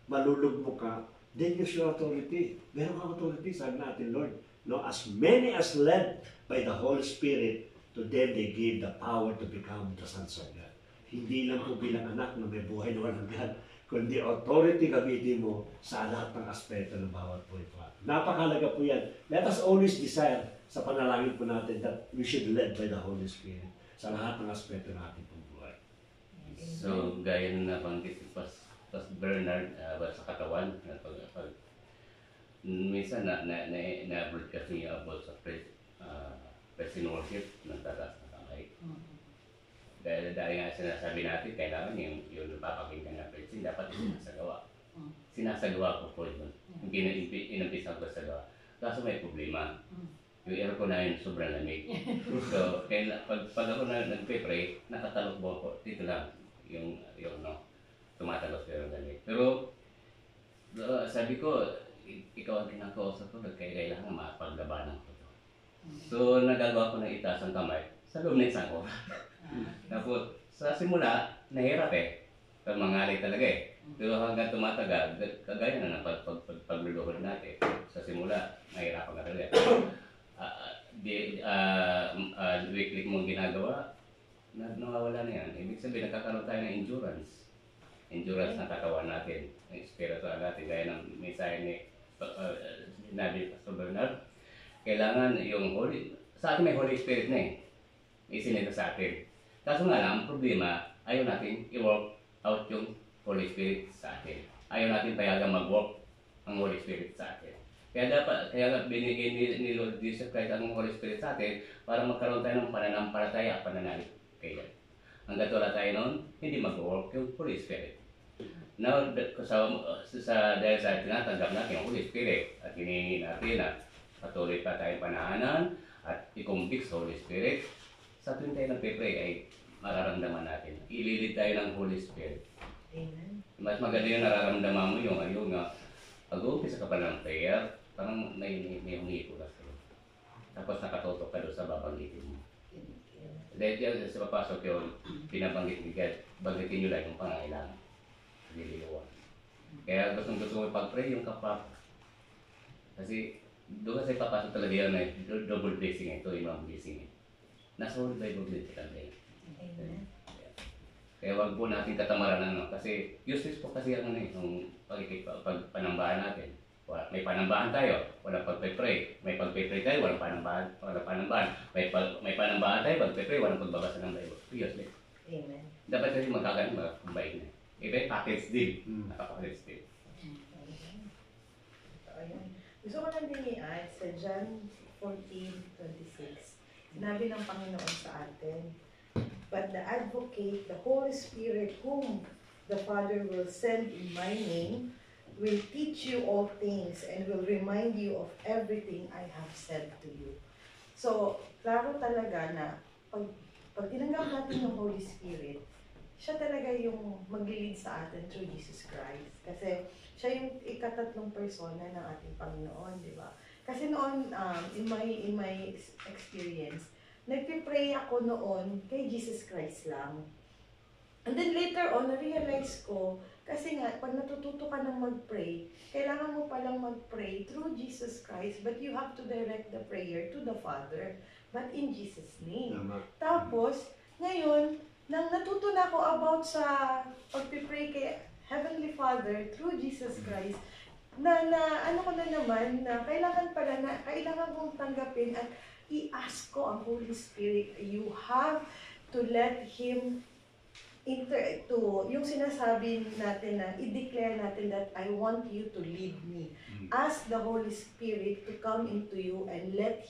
malulugmok ka, then use your authority. Meron kang authority, sabi natin, Lord. No, as many as led by the Holy Spirit, to them they gave the power to become the sons of God. Hindi lang po bilang anak na may buhay na walang God, kundi authority gamitin mo sa lahat ng aspeto ng bawat buhay pa. Napakalaga po yan. Let us always desire sa panalangin po natin that we should led by the Holy Spirit sa lahat ng aspeto ng ating buhay. So, gaya na nabanggit si Pas Bernard sa katawan, minsan na-broadcast niya about sa praise and worship ng tatas na kamay. Dahil nga sinasabi natin, kailangan yung napapakinggan na praise, dapat sinasagawa. Sinasagawa ko po yun. Hindi inumpisan ko sa gawa. Kaso may problema. Yung aircon na yun, sobrang lamig. So, pag ako nagpe-pray, nakatalokbo ako. Dito lang, yung tumatalok yung lamig. Pero, sabi ko, ikaw ang kinakausap ko, kailangan mapaglabanan ko to. So, nagagawa ko ng itaas ang kamay sa loob ng isang oras. Tapos, sa simula, nahirap eh. Mangalay talaga eh. Pero hanggang tumatagal, kagaya na ng pagluluhod natin. Sa simula, nahirapan ka talaga. Weekly mong ginagawa, nawawala na yan. Ibig sabihin, nagkakaroon tayo ng endurance. Endurance ng katawan natin, ng spiritual natin. Gaya ng mensahe ni Nabi Pastor Bernard. Kailangan yung sa atin may Holy Spirit na eh. Isinito sa atin. Kaso nga lang, ang problema, ayaw natin i-work out yung Holy Spirit sa atin. Ayaw natin payagang mag-work ang Holy Spirit sa atin. Kaya nga binigay ni Lord Jesus Christ ang Holy Spirit sa atin para magkaroon tayo ng pananampalataya, pananalig. Kaya hanggat wala tayo noon, hindi mag-work yung Holy Spirit. Now, dahil sa tinatanggap natin yung Holy Spirit at hinihingi natin na patuloy pa tayong panahanan at i-convict sa Holy Spirit, sa tuwing tayo nagpe-pray ay mararamdaman natin. Ililid tayo ng Holy Spirit. Amen. Mas maganda yung nararamdaman mo yung ayun nga, pag-uumpisa ka pa ng prayer, parang may humipo ka sa'yo. Tapos nakatutok ka doon sa babanggitin mo. Dahil yan sa papasok yung pinabanggit ni God, banggitin nyo lang yung pangangailangan. Nililiwan. Kaya gusto mo pag-pray yung kapap. Kasi doon kasi papasok talaga yan eh, double blessing ito, yung blessing eh. Nasa Holy Bible din talaga yun. Amen. Kaya wag po natin katamaran kasi useless po kasi ang yung panambahan natin. May panambahan tayo, walang pagpe-pray. May pagpe-pray tayo, walang panambahan. May panambahan tayo, pagpe-pray, walang pagbabasa ng Bible. Useless. Amen. Dapat kasi magkakaroon magkumbay na. Iba yung package deal. Naka-package deal. Amen. So, ayun. Gusto ko lang din i-add sa John 14:26. Sinabi ng Panginoon sa atin, "But the Advocate, the Holy Spirit, whom the Father will send in my name, will teach you all things and will remind you of everything I have said to you." So, klaro talaga na pag tinanggap natin yung Holy Spirit, siya talaga yung maglilid sa atin through Jesus Christ. Kasi siya yung ikatatlong persona ng ating Panginoon, di ba? Kasi noon, in my experience, nagpipray ako noon kay Jesus Christ lang. And then later on, na-realize ko, kasi nga, pag natututo ka ng mag-pray, kailangan mo palang mag-pray through Jesus Christ, but you have to direct the prayer to the Father, but in Jesus' name. Tapos, ngayon, nang natuto na ako about sa pag-pray kay Heavenly Father through Jesus Christ, ano ko na naman, na kailangan kong tanggapin at i-ask ko ang Holy Spirit. You have to let Him yung sinasabi natin na i-declare natin that I want you to lead me. Ask the Holy Spirit to come into you and let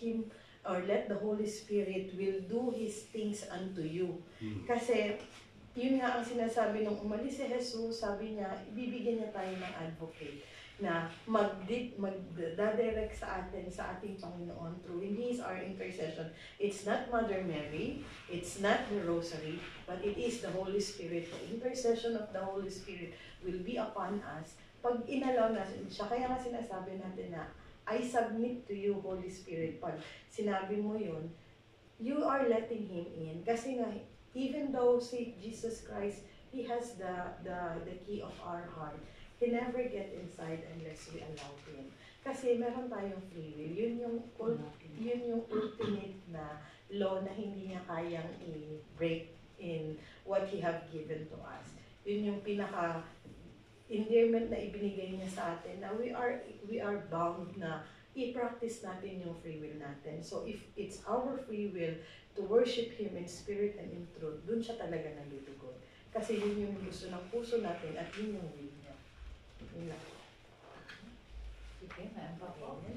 the Holy Spirit will do His things unto you. Kasi yun nga ang sinasabi nung umalis si Jesus, sabi niya, ibibigyan niya tayo ng advocate na magdadirect sa atin, sa ating Panginoon through. And He is our intercession. It's not Mother Mary, it's not the Rosary, but it is the Holy Spirit. The intercession of the Holy Spirit will be upon us. Pag inalaw natin siya, kaya nga sinasabi natin na, I submit to you, Holy Spirit. Pag sinabi mo yun, you are letting Him in. Kasi nga, even though si Jesus Christ, He has the key of our heart, He never get inside unless we allow Him. Kasi meron tayong free will. Yun yung ultimate na law na hindi niya kayang i-break in what He have given to us. Yun yung pinaka-endearment na ibinigay niya sa atin na we are bound na i-practice natin yung free will natin. So if it's our free will to worship Him in spirit and in truth, dun siya talaga nalulugod. Kasi yun yung gusto ng puso natin at yun yung will niya. Okay, ma'am, papawalan.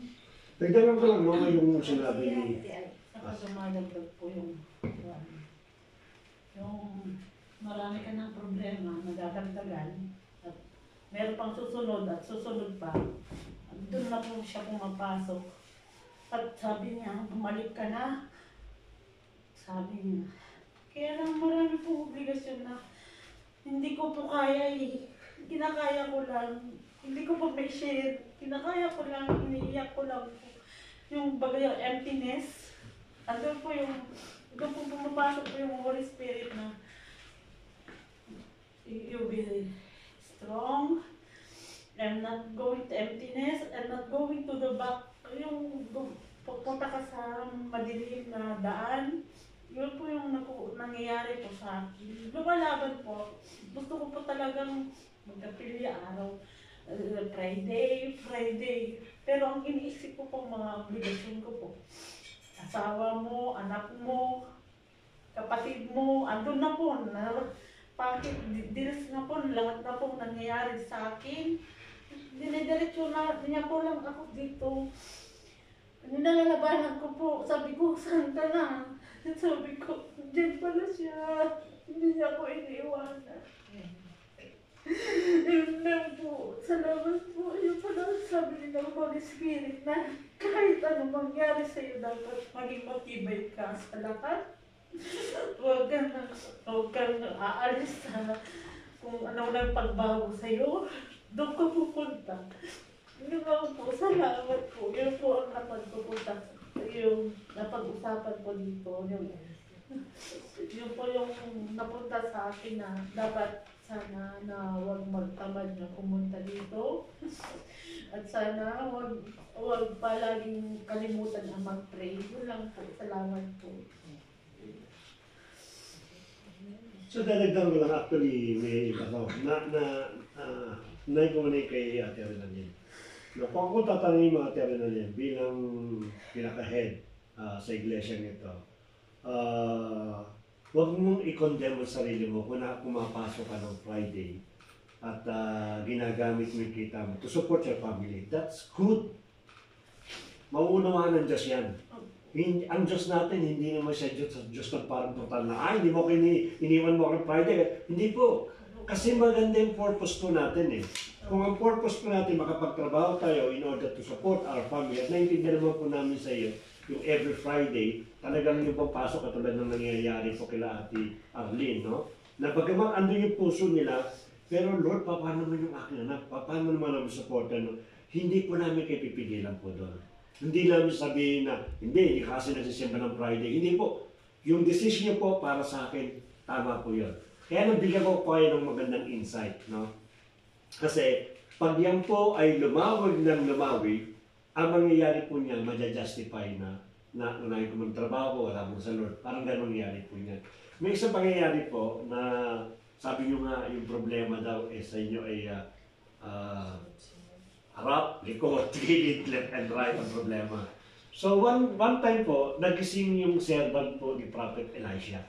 Nagdalang ko lang mga yung sinabi ni... Saka dumadagdag po yung marami ka ng problema, nagdadagdagan, at meron pang susunod at susunod pa. Doon na po siya pumapasok. At sabi niya, bumalik ka na. Sabi niya, kaya lang marami pong obligasyon na hindi ko po kaya kinakaya ko lang. Hindi ko po may share. Kinakaya ko lang, iniiyak ko lang po. Yung bagay yung emptiness. Doon po pumapasok po yung Holy Spirit na you be strong. I'm not going to emptiness. I'm not going to the back. Yung pupunta ka sa madilim na daan. Yun po yung nangyayari po sa akin. Lumalaban po. Gusto ko po talagang magkapilya araw. Friday. Pero ang iniisip ko po mga obligasyon ko po. Asawa mo, anak mo, kapatid mo, andun na po. Dinis na po, lahat na po nangyayari sa akin. dinidiretso na niya po lang ako dito. Nilalabanan ko po, sabi ko, saan ka na? Sabi ko, dyan pala siya. Hindi niya ako iniiwanan. Yun lang po, salamat po. Yun pala, sabi ni ng Holy Spirit na kahit ano mangyari sa'yo, dapat maging matibay ka sa lahat. Huwag kang aalis na kung ano lang pagbago sa'yo. Doon ka pupunta. Yun lang po, salamat po. Yun po ang napagpupunta. Yung napag-usapan ko dito. Yun po yung napunta sa akin na dapat sana na huwag magtamad na pumunta dito. At sana huwag palaging kalimutan na mag-pray. Yun lang po. Salamat po. So dadagdag ko lang actually may iba ko naikumanay kay Ate Renalyn. No, kung ako tatanungin mo Ate Renalyn bilang pinaka-head sa iglesia nito, huwag mong i-condemn ang sarili mo kung pumapasok ka ng Friday at ginagamit mo yung kita mo to support your family. That's good. Mauunawaan ng Diyos yan. Ang Diyos natin, hindi naman siya Diyos ng parang total na, hindi mo iniwan mo ako Friday. Hindi po. Kasi maganda yung purpose po natin eh. Kung ang purpose po natin, makapagtrabaho tayo in order to support our family, at naiintindihan naman po namin sa iyo, yung every Friday, talagang yung papasok katulad ng nangyayari po kila Ate Arlene, no? Na bagaman andun yung puso nila, pero Lord, paano naman yung aking anak? Paano naman namin supportan? No? Hindi po namin kayo pipigilan po doon. Hindi namin sabihin na, hindi kasi nagsisimba ng Friday. Hindi po. Yung decision niyo po para sa akin, tama po yun. Kaya nabigyan ko po kayo ng magandang insight, no? Kasi, pag yan po ay lumawag ng lumawi, ang mangyayari po niya, maja-justify na unahin ko magtrabaho, wala mo sa Lord. Parang gano'ng nangyayari po niya. May isang pangyayari po na sabi niyo nga yung problema daw sa inyo ay harap, likod, gilid, left and right ang problema. So one time po, nagising yung servant po ni Prophet Elisha.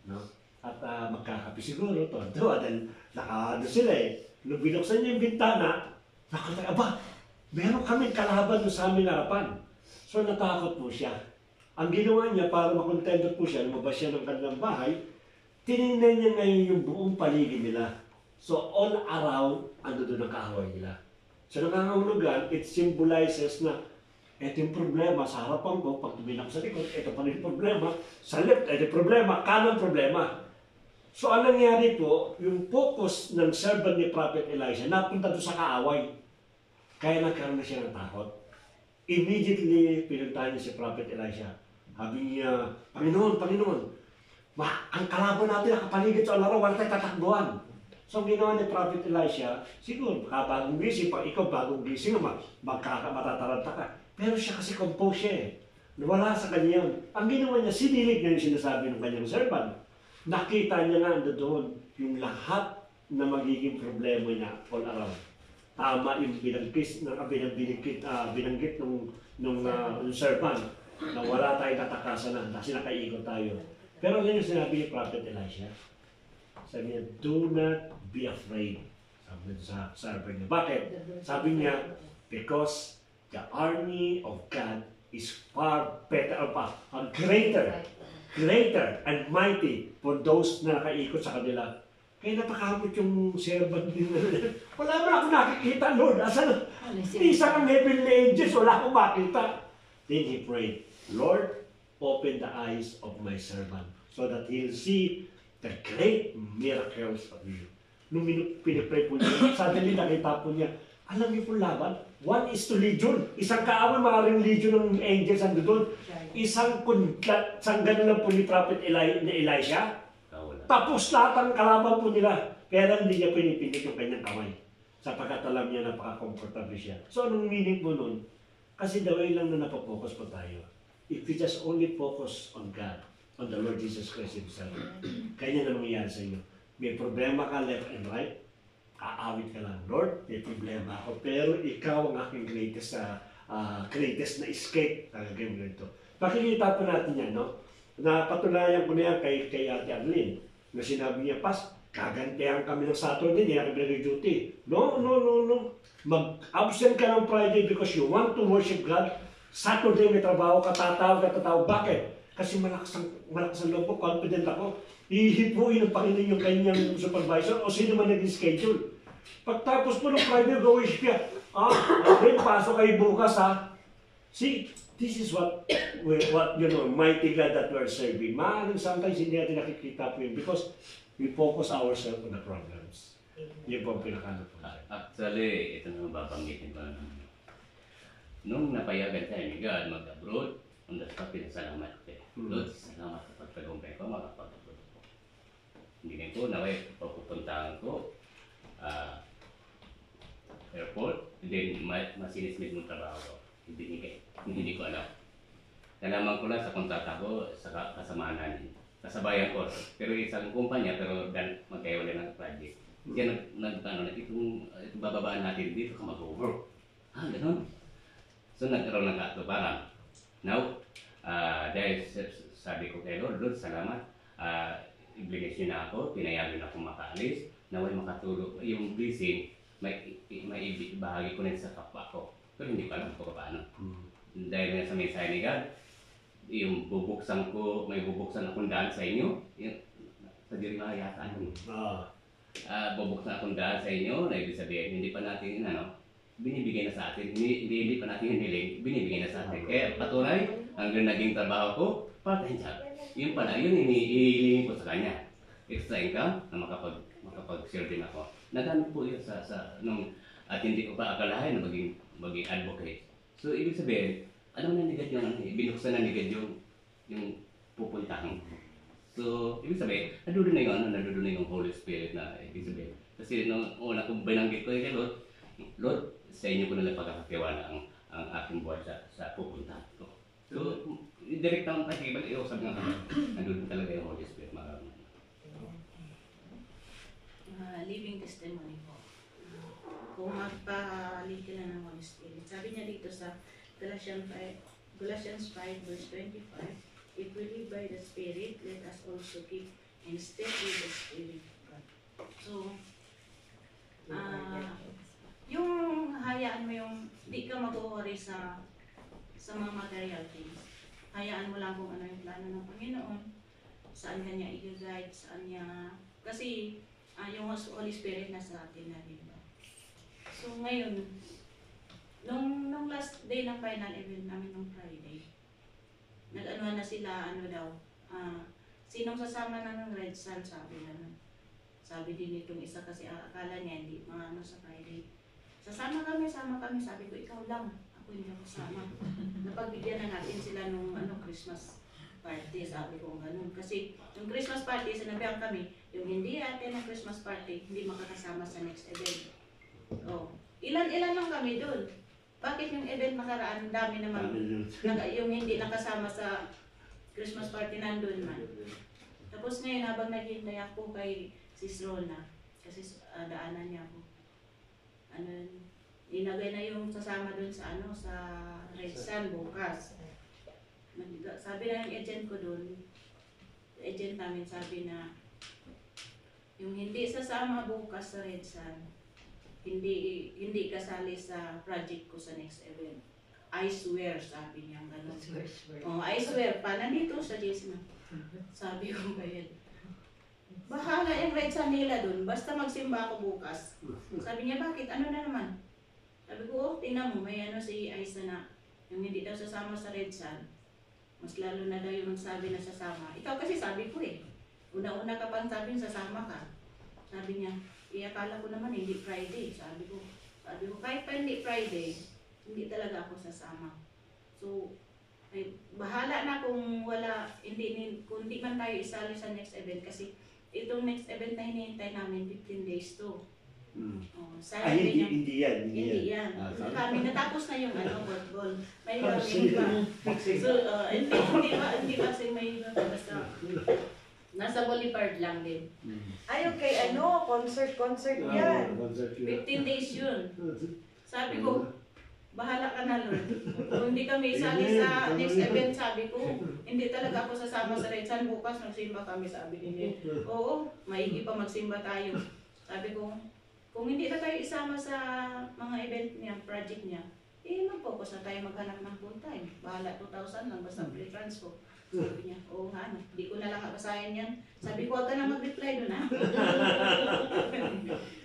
No? At magkakapi siguro to. Dahil nakaano sila eh. Nung binuksan niya yung bintana, nakatay, meron kami kalaban sa aming harapan. So natakot po siya. Ang ginawa niya para makontento po siya, lumabas siya ng kanilang bahay, tinignan niya ngayon yung buong paligid nila. So all around, ando doon ang kaaway nila. So nangangahulugan, it symbolizes na ito yung problema sa harapan ko, pag tumilak sa likod, ito pa rin yung problema, sa left, ito yung problema, kanan problema. So ang nangyari po, yung focus ng servant ni Prophet Elisha, napunta doon sa kaaway. Kaya nagkaroon na siya ng takot. Immediately, pinuntahan niya si Prophet Elisha. Sabi niya, Panginoon, ang kalaban natin nakapaligid sa araw, wala tayong tatakbuhan. So, ang ginawa ni Prophet Elisha, siguro, bagong gising, pag ikaw bagong gising, matataranta ka. Pero siya kasi compose siya eh. Wala sa kanya yun. Ang ginawa niya, sinilig niya yung sinasabi ng kanyang servant. Nakita niya nga doon yung lahat na magiging problema niya all around. Tama yung binanggit nung servant na wala tayong tatakasan na kasi nakaikot tayo. Pero ano yung sinabi ni Prophet Elisha? Sabi niya, do not be afraid. Sabi niya sa servant niya. Bakit? Sabi niya, because the army of God is far better, greater and mighty for those na nakaikot sa kanila. Kaya napakamot yung servant din. Wala mo akong nakikita, Lord. Asan? Isa ng heavenly angels, wala akong makita. Then he prayed, Lord, open the eyes of my servant so that he'll see the great miracles of you. Nung pinipray po niya, suddenly nakita po niya, alam niyo po laban, 1:2 legion. Isang kaawan, maaaring legion ng angels ang doon. Isang gano'n lang po ni Prophet Elisha. Tapos lahat ang kalaban po nila. Kaya lang hindi niya pinipilit yung kanyang kamay. Sapagkat alam niya napaka-comfortable siya. So anong meaning po nun? Kasi the way lang na napopokus po tayo. If we just only focus on God, on the Lord Jesus Christ Himself, kanya na mangyayari sa inyo. May problema ka left and right, aawit ka lang, Lord, may problema ako, pero ikaw ang aking greatest na escape. Talagang ganito. Pakikita po natin yan, no? Napatunayan ko na yan kay Ate Arlene, na sinabi niya, kagantihan kami ng Saturday, hindi na kami nag-duty. No. Mag-absent ka ng Friday because you want to worship God. Saturday may trabaho ka, tatawag. Bakit? Kasi malakas ang loob ko, confident ako. Ihipuin ng Panginoon yung kanyang supervisor o sino man nag-schedule. Pagtapos po ng Friday, go-worship ka. Okay, pasok kayo bukas ha. See, this is what mighty God that we're serving. Maaaring sometimes hindi natin nakikita po yun because we focus ourselves on the programs. Yun po ang pinakano po. Actually, ito naman babanggitin ko na naman. Nung napayagan tayo ni God mag-abroad, on the spot, pinasalamat ko. Lord, salamat sa pagtagumpay ko, makapag-abroad ko. Hindi ko, naway, papupuntahan ko, airport, then masinismid mong trabaho ko. Hindi ko alam. Nalaman ko lang sa kontrata ko sa kasamahan namin. Kasabayan ko. Pero isang kumpanya, pero magkaiwalay ng project. Kaya itong bababaan natin dito ka mag-over. Ganun. So nagkaroon ng katuparan. Now, dahil sabi ko kay Lord, salamat. Ibigay niyo na ako, pinayagan ako makaalis. Naway makatulog. Yung blessing, may bahagi ko rin sa kapwa ko. Pero hindi ko alam kung paano. Dahil nga sa mensahe ni God, yung may bubuksan akong daan sa inyo. Sa Jeremiah yata. Bubuksan akong daan sa inyo, na ibig sabihin, hindi pa natin, binibigay na sa atin. Hindi pa natin hiniling, binibigay na sa atin. Kaya patunay, hanggang naging trabaho ko, part-time job. Yun pala, yun hinihilingin ko sa kanya. Extra income na makapag-share din ako. Nagamit po yun at hindi ko pa akalain na maging advocate. So, ibig sabihin, ano na nigad yung binuksan na nigad yung pupuntahan. So, ibig sabihin, nadudo na yung Holy Spirit na ibig sabihin. Kasi nung una kong binanggit ko kay Lord, sa inyo ko nalang pagkakatiwala ang aking buhay sa pupuntahan ko. So, direct na akong pakibal, sabi nga kami, nadudo talaga yung Holy Spirit. Living testimony po. Kung magpalit ka na ng Holy Spirit. Sabi niya dito sa Galatians 5 verse 25, if we live by the Spirit, let us also keep in step with the Spirit of God. So, yung hayaan mo yung, di ka mag-worry sa mga material things. Hayaan mo lang kung ano yung plano ng Panginoon, saan ka niya i-guide, saan niya, kasi yung Holy Spirit nasa atin na, diba? So ngayon, nung last day ng final event namin nung Friday, nag-anuhan na sila, sinong sasama na ng Red Sun, sabi na. Sabi din itong isa kasi akala niya hindi sa Friday. Sama kami, sabi ko, ikaw lang, ako hindi ako sama. Napagbigyan na natin sila nung Christmas party, sabi ko ganun. Kasi yung Christmas party, sinabihan kami, yung hindi atin ng Christmas party, hindi makakasama sa next event. Ilan lang kami doon. Bakit yung event makaraan, dami naman yung hindi nakasama sa Christmas party nandun man. Tapos ngayon, habang naghihintay ako kay Sis Rona, kasi daanan niya ako. Inagay na yung sasama doon sa Red Sun bukas. Sabi na yung agent ko doon, agent namin sabi na, yung hindi sasama bukas sa Red Sun, hindi kasali sa project ko sa next event. I swear, sabi niya gano'n. I swear pa, nandito sa Jason. Sabi ko kayo, bahala yung Red Sun nila doon, basta magsimba ako bukas. Sabi niya, bakit? Ano na naman? Sabi ko, tingnan mo, may si Aisa na, yung hindi daw sasama sa Red Sun, mas lalo na daw yung sabi na sasama. Ikaw kasi sabi ko una-una ka pang sabi sasama ka. Sabi niya, akala ko naman hindi Friday. Sabi ko, kahit pa hindi Friday, hindi talaga ako sasama. So, bahala na kung kung di man tayo isali sa next event kasi itong next event na hinihintay namin 15 days to. Hindi yan. Kami natapos na yung ball. May pa. So, hindi ba kasi may basta nasa Boulevard lang din. Ayun kay concert yan. 15 days yun. Sabi ko, bahala ka na Lord. Kung hindi kami isali sa next event, sabi ko, hindi talaga ako sasama sa Red Sun. Bukas magsimba kami, sabi ni oo, maigi pa magsimba tayo. Sabi ko, kung hindi na tayo isama sa mga event niya, project niya, mag-focus na tayo maghanap ng full time. Bahala 2,000 lang, basta free transfer. Sabi niya, oo nga, hindi ko na lang basahin yan. Sabi ko, huwag ka na mag-reply doon, ha?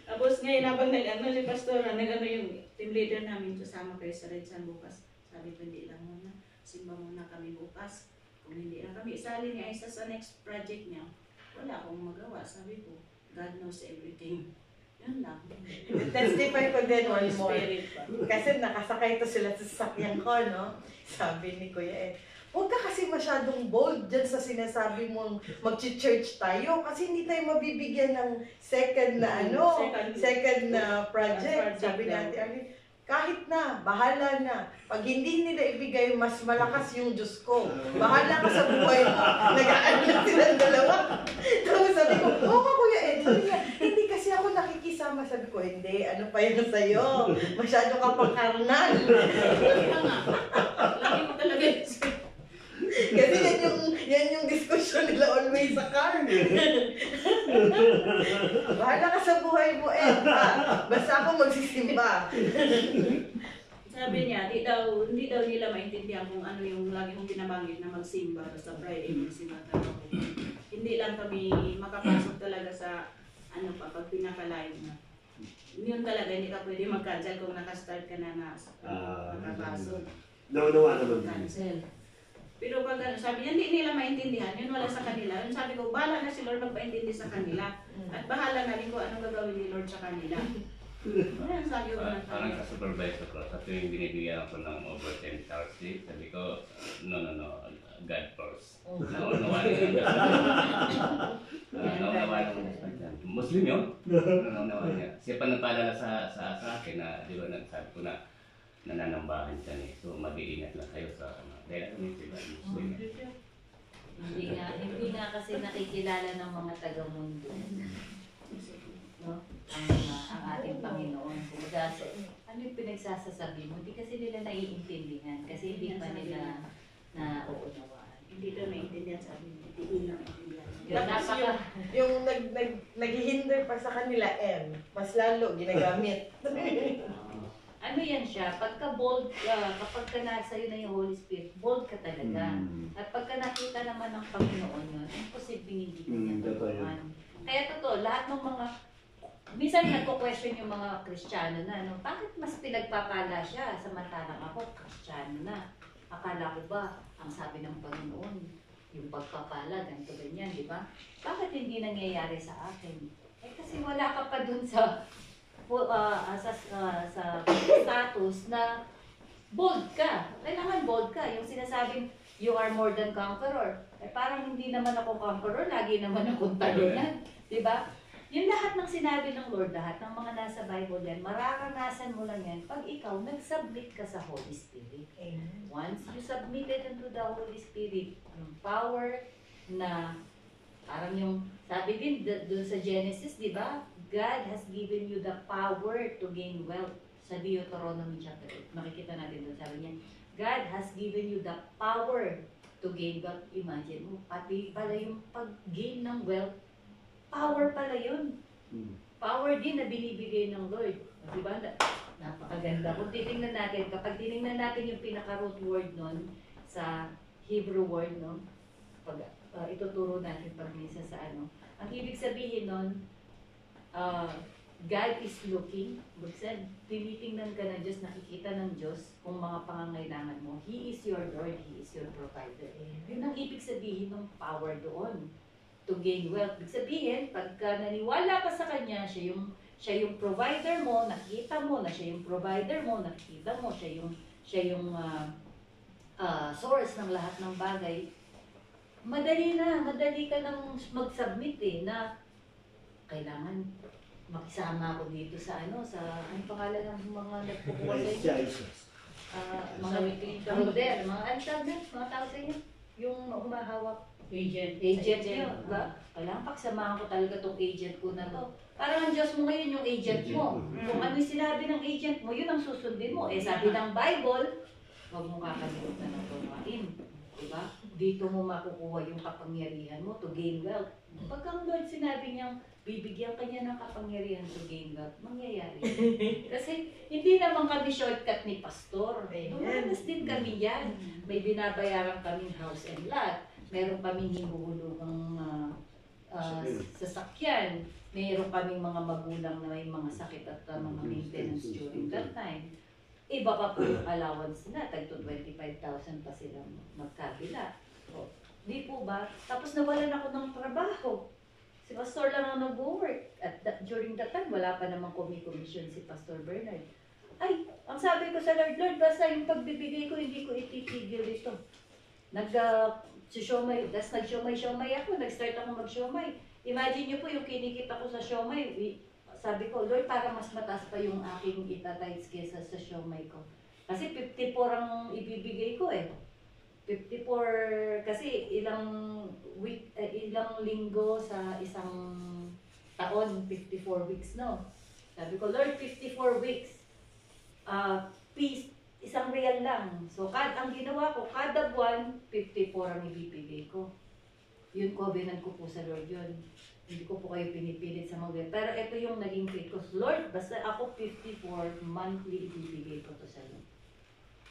Tapos ngayon, habang si Pastor, yung team leader namin, sasama kayo sa Red Sun bukas. Sabi ko, hindi lang muna. Simba muna kami bukas. Kung hindi na kami isali niya isa sa next project niya, wala akong magawa. Sabi ko, God knows everything. Yun lang. Testify ko din one more. Spirit pa. Kasi nakasakay to sila sa sasakyan ko, no? Sabi ni Kuya huwag ka kasi masyadong bold dyan sa sinasabi mong mag-church tayo kasi hindi tayo mabibigyan ng second na second na project. Sabi natin, kahit na, bahala na. Pag hindi nila ibigay, mas malakas yung Diyos ko. Bahala ka sa buhay mo. Nag-aano lang silang dalawa. Tapos sabi ko, ka Kuya Ed. Sabi niya, hindi kasi ako nakikisama. Sabi ko, hindi, ano pa yan sa'yo? Masyado ka pang karnal. Kaya nga. Lagi mo talaga yun. Kasi yan yung discussion nila always sa car. Bahala ka sa buhay mo, Ed. Basta ako magsisimba. Sabi niya, hindi daw nila maintindihan kung ano yung lagi kong binabanggit na magsimba. Basta Friday, magsimba talaga. Hindi lang kami makapasok talaga sa pag pinaka-live na. Yun talaga, hindi ka pwede mag-cancel kung nakastart ka na nakapasok. Nawa naman. Cancel. Pero pag sabi niya, hindi nila maintindihan, yun wala sa kanila. Yun sabi ko, bahala na si Lord magpaintindi sa kanila. At bahala na rin kung anong gagawin ni Lord sa kanila. Ano sabi ko na Parang sa supervisor ko, sa tuwing binibigyan ako ng overtime hours sleep, sabi ko, no, God first. Naunawalan ng naunawalan ng Muslim yun? Naunawalan niya. Siya pa nagpaalala sa akin na, di ba, nagsabi ko na nananambahan siya niya. So, mag-iingat lang kayo sa dahil ako sila Muslim. Hindi nga kasi nakikilala ng mga taga-mundo. No? Ang ating Panginoon. Kumbaga, ano yung pinagsasasabi mo? Hindi kasi nila naiintindihan. Kasi hindi pa nila nauunawaan. hindi daw maintindihan sa amin. Hindi na maintindihan. Tapos yung naghihinder pa sa kanila, mas lalo ginagamit. Ano yan siya, pagka bold ka, kapag ka nasa iyo na yung Holy Spirit, bold ka talaga. At pagka nakita naman ng Panginoon yun, imposibleng hindi niya tulungan. Kaya totoo, lahat ng mga, minsan nagko-question yung mga Kristiyano na, bakit mas pinagpapala siya samantalang ako, Kristiyano na. Akala ko ba, ang sabi ng Panginoon, yung pagpapala, ganito ganyan, di ba? Bakit hindi nangyayari sa akin? Kasi wala ka pa dun sa status na bold ka. Kailangan bold ka. Yung sinasabing, you are more than conqueror. Parang hindi naman ako conqueror, lagi naman akong talunan. Diba? Yung lahat ng sinabi ng Lord, lahat ng mga nasa Bible yan, mararanasan mo lang yan pag ikaw nag-submit ka sa Holy Spirit. Amen. Once you submitted unto the Holy Spirit, yung power na, parang yung, sabi din doon sa Genesis, di ba? God has given you the power to gain wealth. Sa Deuteronomy chapter 8. Makikita natin doon. Sabi niya, God has given you the power to gain wealth. Imagine mo, pati pala yung pag-gain ng wealth, power pala yun. Power din na binibigay ng Lord. Diba? Napakaganda. Kung titingnan natin, kapag tinignan natin yung pinaka-root word nun, sa Hebrew word, no? Pag ituturo natin pag minsan sa ano. Ang ibig sabihin nun, God is looking, buksan, tinitingnan ka ng Diyos, nakikita ng Diyos kung mga pangangailangan mo. He is your Lord, He is your provider. Yun ang ibig sabihin ng power doon, to gain wealth. Ibig sabihin, pagka naniwala ka sa Kanya, siya yung provider mo, nakita mo na siya yung provider mo, nakikita mo, siya yung source ng lahat ng bagay, madali ka nang mag-submit na kailangan makisama ako dito sa anong pangalan ng mga nagpupuwa sa inyo? Mga leader, mga tao sa inyo, yung humahawak Agent nyo, ba? Kailangan pagsamahan ko talaga tong agent ko na to. Parang ang Diyos mo ngayon yung agent mo. Kung ano yung sinabi ng agent mo, yun ang susundin mo. Eh sabi ng Bible, huwag mo kakalimutan ng tumain. Diba? Dito mo makukuha yung kapangyarihan mo to gain wealth. Pagka ang Lord sinabi niyang bibigyan ka niya ng kapangyarihan to gain wealth, mangyayari. Kasi hindi naman kami shortcut ni Pastor. Dumanas din kami yan. May binabayaran kaming house and lot. Meron kaming hinuhulugang sasakyan. Meron kaming mga magulang na may mga sakit at mga maintenance during that time. Iba pa po yung allowance na, tagto 25,000 pa sila magkabila. O, di po ba? Tapos nawalan ako ng trabaho. Si Pastor lang ang nag-work. At during that time, wala pa namang commission si Pastor Bernard. Ay, ang sabi ko sa Lord, Lord, basta yung pagbibigay ko, hindi ko ititigil ito. Nag-siomay ako, nag-start ako mag-siomay. Imagine nyo po yung kinikita ko sa siomay. Sabi ko, Lord, para mas mataas pa yung aking itatides kesa sa siomay ko. Kasi 54 ang ibibigay ko eh. 54, kasi ilang linggo sa isang taon, 54 weeks, no? Sabi ko, Lord, 54 weeks. Peace, isang real lang. So, ang ginawa ko, kada buwan, 54 ang ibibigay ko. Yun, covenant ko po sa Lord yun. Hindi ko po kayo pinipilit sa mga. Pero ito yung naging faith ko. Lord, basta ako 54 monthly ibibigay ko to sa Lord.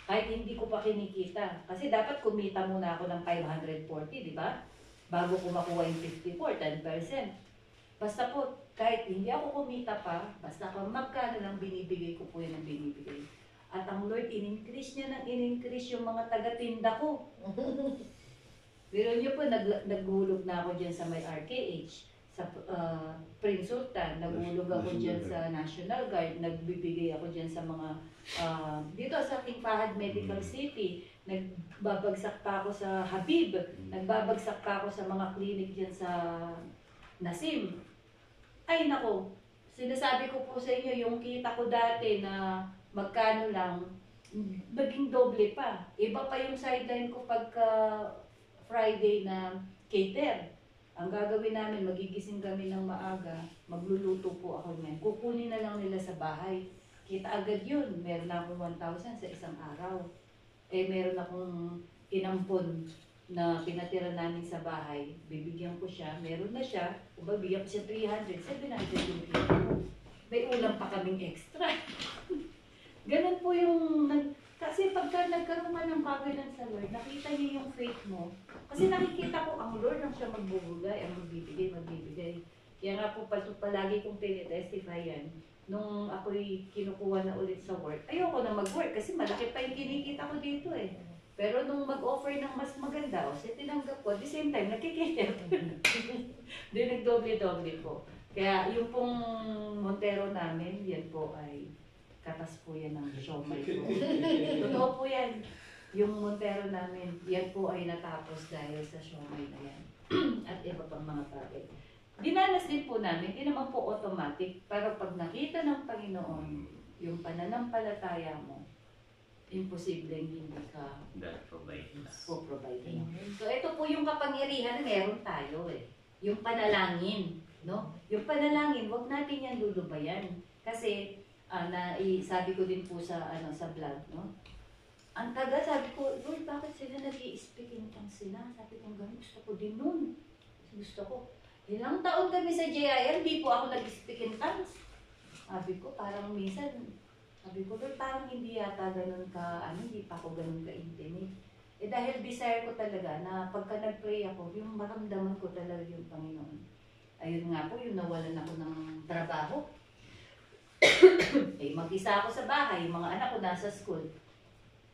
Kahit hindi ko pa kinikita. Kasi dapat kumita muna ako ng 540, di ba? Bago ko makuha yung 54, 10%. Basta po, kahit hindi ako kumita pa, basta kung magkano lang binibigay ko po yun ang binibigay. At ang Lord, in-increase niya ng in-increase yung mga taga-tinda ko. Pero nyo po, naghulog na ako dyan sa may RKH. Sa Prince Sultan, naghulog ako dyan sa National Guard, nagbibigay ako dyan sa mga, dito sa King Fahad Medical City, nagbabagsak pa ako sa Habib, nagbabagsak pa ako sa mga clinic dyan sa Nasim. Ay nako, sinasabi ko po sa inyo, yung kita ko dati na magkano lang, maging doble pa. Iba pa yung sideline ko pagka Friday na cater. Ang gagawin namin, magigising kami ng maaga, magluluto po ako niyan. Kukunin na lang nila sa bahay. Kita agad yun. Meron na akong 1,000 sa isang araw. Eh, meron akong inampon na pinatira namin sa bahay. Bibigyan ko siya. Meron na siya. Kung bibigyan ko siya 300, 700 yung kita ko. May ulam pa kaming extra. Ganun po yung kasi pagka nagkaroon ka ng covenant sa Lord, nakita niyo yung faith mo. Kasi nakikita ko ang Lord ang siya magbubugay, ang magbibigay. Kaya nga po palagi kong tinitestify yan. Nung ako'y kinukuha na ulit sa work, ayoko na mag-work kasi malaki pa yung kinikita ko dito eh. Pero nung mag-offer ng mas maganda, tinanggap ko, at the same time, nakikita. Di nagdoble-doble po. Kaya yung pong Montero namin, yan po ay katas po yan ng siomay ko. Totoo po yan. Yung Montero namin, yan po ay natapos dahil sa siomay na yan. At iba pang mga bagay. Dinanas din po namin, hindi naman po automatic, pero pag nakita ng Panginoon, yung pananampalataya mo, imposibleng hindi ka po-provide. So ito po yung kapangyarihan na meron tayo eh. Yung panalangin, no? Yung panalangin, wag natin yan lulubayan. Kasi, sabi ko din po sa vlog, no? Ang taga, sabi ko, Lord, bakit sila nag-i-speak in tongues sila? Sabi ko, gusto ko din nun. Gusto ko. Ilang taon kami sa JIL, di po ako nag-speak in tongues. Sabi ko, parang minsan, sabi ko, Lord, parang hindi yata ganun ka, hindi pa ako ganun ka-intimate. Eh dahil desire ko talaga na pagka nag-pray ako, yung maramdaman ko talaga yung Panginoon. Ayun nga po, yung nawalan ako ng trabaho. Eh, mag-isa ako sa bahay, yung mga anak ko nasa school.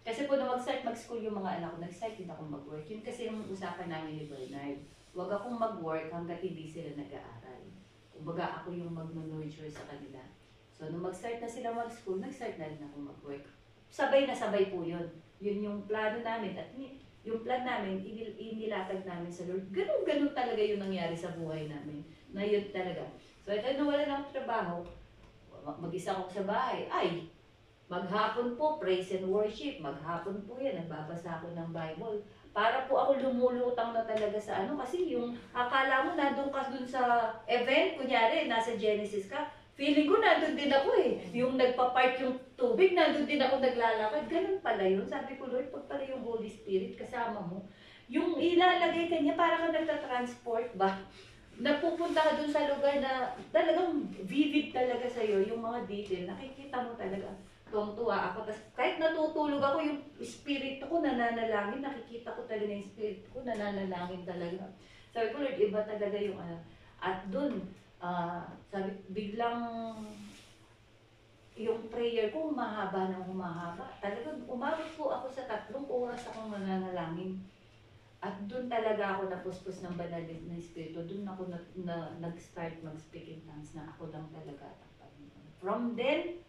Kasi po nung mag-start mag-school yung mga anak ko, nag-start din akong mag-work. Yun kasi yung usapan namin ni Bernard. Huwag akong mag-work hanggat hindi sila nag-aaral. Kumbaga ako yung mag-nurture sa kanila. So nung mag-start na sila mag-school, nag-start na rin akong mag-work. Sabay na sabay po yun. Yun yung plano namin. At yung plan namin, inilatag namin sa Lord. Ganun talaga yung nangyari sa buhay namin. Na yun talaga. So ito, nawala na akong trabaho. Mag-isa ako sa bahay. Ay, Maghapon po, praise and worship. Maghapon po yan, nagbabasa ako ng Bible. Para po ako lumulutang na talaga sa ano. Kasi yung akala mo nandun ka dun sa event, kunyari, nasa Genesis ka, feeling ko nandun din ako eh. Yung nagpa-park yung tubig, nandun din ako naglalakad. Ganun pala yun. Sabi ko, Lord, pag pala yung Holy Spirit kasama mo, yung ilalagay ka niya, para ka nagta-transport ba? Napupunta ka dun sa lugar na talagang vivid talaga sa'yo, yung mga detail, nakikita mo talaga. Tuwang-tuwa ako. Tapos kahit natutulog ako, yung espiritu ko nananalangin, nakikita ko talaga yung espiritu ko nananalangin talaga. Sabi ko, Lord, iba talaga yung ano. At dun, sabi, biglang yung prayer ko humahaba ng humahaba. Talagang umabot po ako sa 3 oras akong nananalangin. At doon talaga ako napuspos ng banal na espiritu. Doon ako nag-start mag-speak in tongues na ako lang talaga ang Panginoon. From then,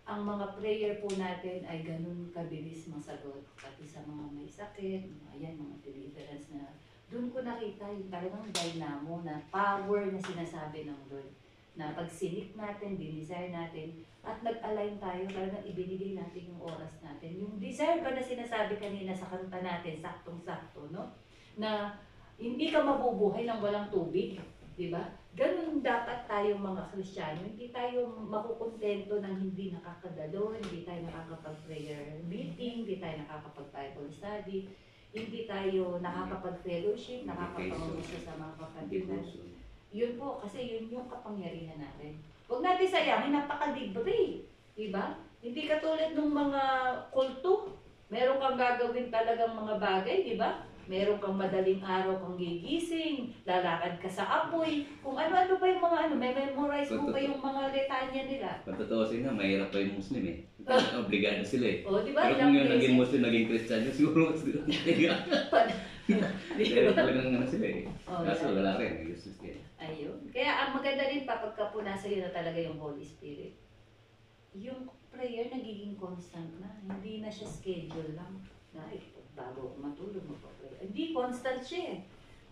ang mga prayer po natin ay ganun kabilis masagot. Pati sa mga may sakit, mga deliverance na doon ko nakita yung talagang dynamo na power na sinasabi ng Lord. Na pag sinik natin, dinesire natin, at nag-align tayo, talagang ibinigay natin yung oras natin. Yung desire ba na sinasabi kanina sa kanta natin, saktong-sakto, no? Na hindi ka mabubuhay ng walang tubig, di ba? Ganun dapat tayo mga Kristiyano. Hindi tayo makukontento ng hindi nakakadalo, hindi tayo nakakapag-prayer meeting, hindi tayo nakakapag-Bible study, hindi tayo nakakapag-fellowship, nakakapag-usa sa mga kapatid. Yun po, kasi yun yung kapangyarihan natin. Huwag natin sayangin, napakalibre. Diba? Hindi katulad ng mga kulto. Meron kang gagawin talagang mga bagay, diba? Meron kang madaling araw kang gigising, lalakad ka sa apoy, kung ano-ano ba yung mga ano, may memorize mo ba yung mga letanya nila? Kung totoo sila, mahirap pa yung Muslim eh. Obligado sila eh. O, diba? Pero kung yung naging Muslim, naging Christian, siguro mas dito. Pero talagang ano sila eh. Kaso wala rin, useless din. Ayun. Kaya ang maganda rin pa pagka po nasa iyo na talaga yung Holy Spirit. Yung prayer nagiging constant na. Hindi na siya schedule lang. Na bago matulog magpa-pray. Hindi, constant siya eh.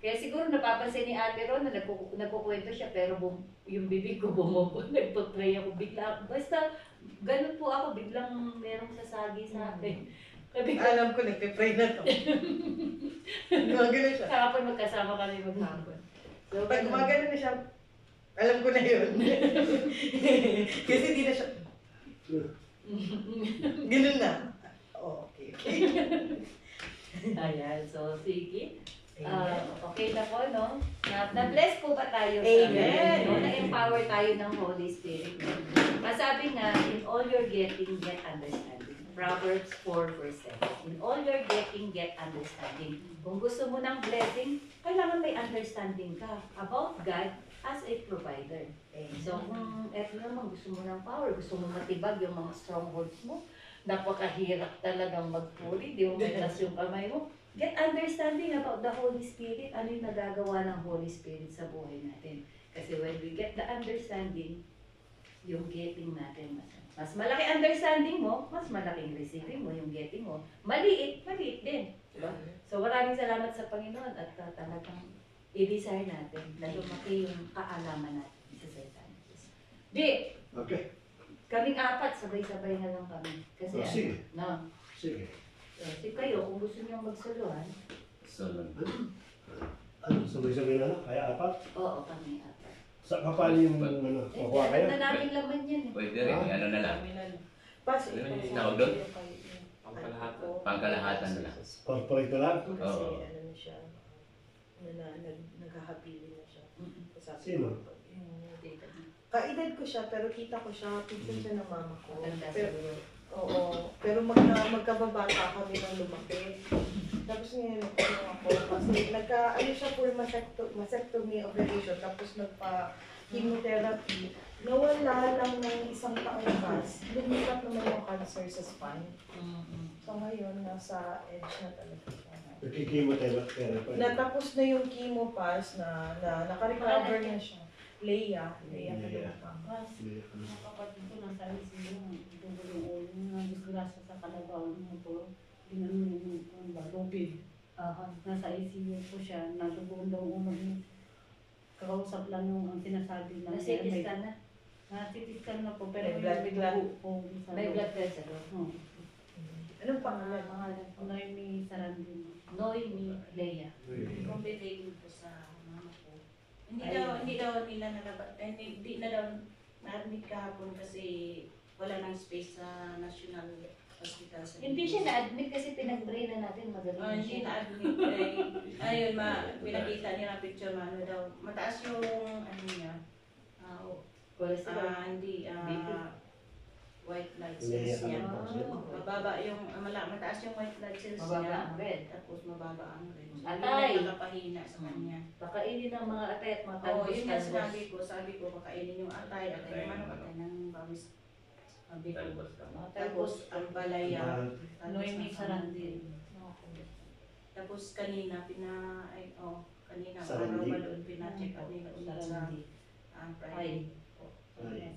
Kaya siguro napapansin ni Ate Ron na nagkukwento siya pero yung bibig ko bumubo. Nagpa-pray ako bigla. Basta ganun po ako. Biglang merong sasagi sa akin. Alam ko, nagpe-pray na to. Gumagano siya. Kahapon magkasama kami maghapon. So, Pag gumagano na siya, alam ko na yun. Kasi di na siya, ganun na. Oh, okay. Ayan, so sige. Okay na po, no? Na-bless po ba tayo? Amen. No? Na-empower tayo ng Holy Spirit. Masabi nga, in all you're getting, get understanding. Proverbs 4 verse 7. In all you're getting, get understanding. Kung gusto mo ng blessing, kailangan may understanding ka about God as a provider. So kung eto naman, gusto mo ng power, gusto mo matibag yung mga strongholds mo, napakahirap talagang magpuri, di mo matalas yung kamay mo, get understanding about the Holy Spirit, ano yung nagagawa ng Holy Spirit sa buhay natin. Kasi when we get the understanding, yung getting natin, mas malaki understanding mo, mas malaking receiving mo, yung getting mo, maliit din. Diba? So maraming salamat sa Panginoon at talagang i-desire natin na lumaki yung kaalaman natin sa salita ng Diyos. Di, Okay. kaming 4, sabay-sabay na lang kami. Kasi Sige. Sige kayo, kung gusto niyo magsuluhan. So, Ano, sabay-sabay na lang? Kaya 4? Oo, kami 4. Sa paano yung ano, makuha Alam kaya? na namin laman yan eh. pwede rin, ano na lang. Pas, Ano yung tawag doon? Pangkalahatan. Pangkalahatan na lang. Corporate na lang? Kasi Oo. ano na siya, naghahapili na siya. Sino? Kaedad ko siya, pero kita ko siya, pinsan siya ng mama ko. Maganda Pero, siguro. oo, pero magkababata kami nang lumaki. Tapos ngayon, nagtanong ako, kasi ano siya full mastectomy operation, tapos nagpa-chemotherapy. Nawala lang ng 1 taong pas, lumipat naman yung cancer sa spine. So ngayon, nasa edge na talaga siya. Nagkikimotherapy. Natapos na yung chemo pass na naka-recover na siya. Leia Kalupang. Mas, mga kapatid ko nasa ICU, tungkol yung ulo na disgrasya sa kalabaw ng po, ginano yung lupid. Nasa ICU po siya, natutuon daw ulo niya. Kakausap lang yung ang sinasabi lang. Na-CT scan na? Natitiskan na po, pero May blood yung clot. dugo po. sa May loob. blood pressure. Oo. Anong pangalan? Pangalan ko. Noemi Sarandin. Noemi Leia. Complicated po sa mama ko. Hindi Ayun. daw nila nalabat, hindi na daw na-admit kahapon kasi wala nang space sa National Hospital. Hindi siya na-admit kasi pinag-pray na natin magaling Hindi siya. na-admit. Ayun, pinakita niya ng picture mo, ano daw, mataas yung, ano niya, Cholesterol. hindi, BP. white blood Leia cells niya. ka lang po. Mababa yung, mataas yung white blood cells Mababa niya. ang red. Tapos mababa ang red. So, Atay. yun ang nakapahina sa kanya. Pakainin ng mga atay at mga Oo, yun nga talbos. sabi ko, pakainin yung atay ng manok, atay ng bamis. Sabi ko, Talbos ka. Mga tapos talbos. ang palaya. tapos Noemi ang- Sarandin. Tapos kanina, kanina, Sarandi. araw ba doon, pina-check up nila ulit sa Sarandin. private. Ay.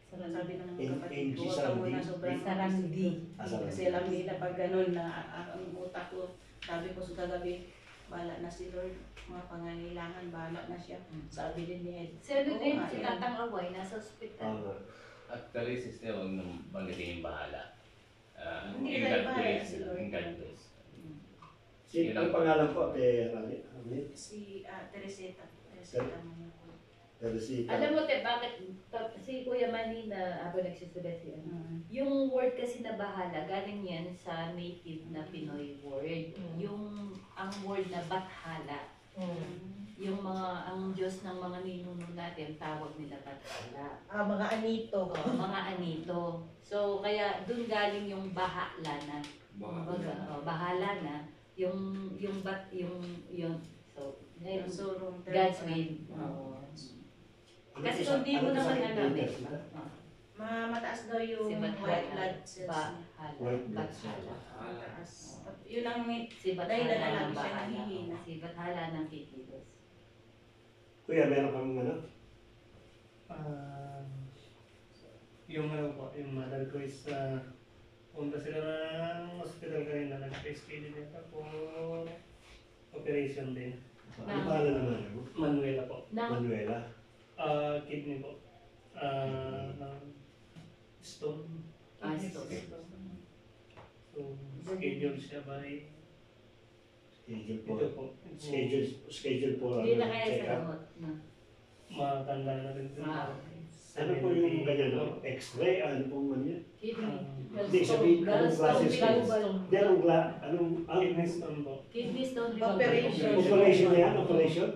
Sabi ng NG kapatid ko, huwag ka Sarandi. muna sobrang Sarandi. Kasi alam nila pag ganun na ang utak ko, sabi ko sa kagabi, bahala na si Lord, mga pangangailangan, bahala na siya. Sabi din ni Ed. Si ano Oo din, nga, si yun. Tatang Away, nasa ospital. Actually, sister, huwag nang banggitin yung bahala. Hindi In tayo God bahala, grace, si Lord. in God grace. Sino ang pangalan po, Ate Rani? Si Teresita mo po. Teresita. Alam mo, te, bakit si Kuya Manny na habang nagsusulat siya, yung word kasi na bahala, galing yan sa native na Pinoy word. Yung, ang word na bathala, yung ang Diyos ng mga ninuno natin, tawag nila bathala. Mga anito. Mga anito. So, kaya dun galing yung bahala na. Baka. Bahala na. Yung so, ngayon, So, God's will. Kasi kung di mo naman alam eh. mataas daw yung Si white Bathala. blood cells niya. Bahala. White blood cells. Bathala. Mataas. Yun ang Si Dahil Bathala na ng lagi siya bahala. nahihina. Si Bathala ng kikilos. Kuya, meron kang ano? Yung ano po, yung mother ko is punta sila ng hospital kanina, nag-schedule nila for operation din. Ano pangalan naman mo? Manuela po. Manuela. Kidney po. Ng stone. Stone. So, schedule siya by Schedule po. ito po. Schedule po. Hindi na kaya sa check-up. gamot. No. Matanda na rin. Ano po yung ganyan, no? X-ray? Ano pong man yan? Kidney. Hindi, sabihin, anong klase stone? Hindi, Kidney stone po. Kidney stone Operation. Operation na yan? Operation?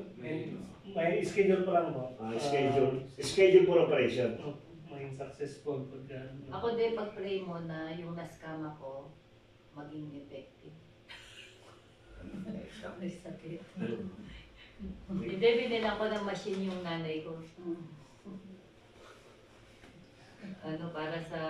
May schedule pa lang po. Schedule. Schedule for operation. Maging successful pag Ako din, pag-pray mo na yung naskama ko maging effective. May sakit. Hindi, binilang ko ng machine yung nanay ko. Para sa,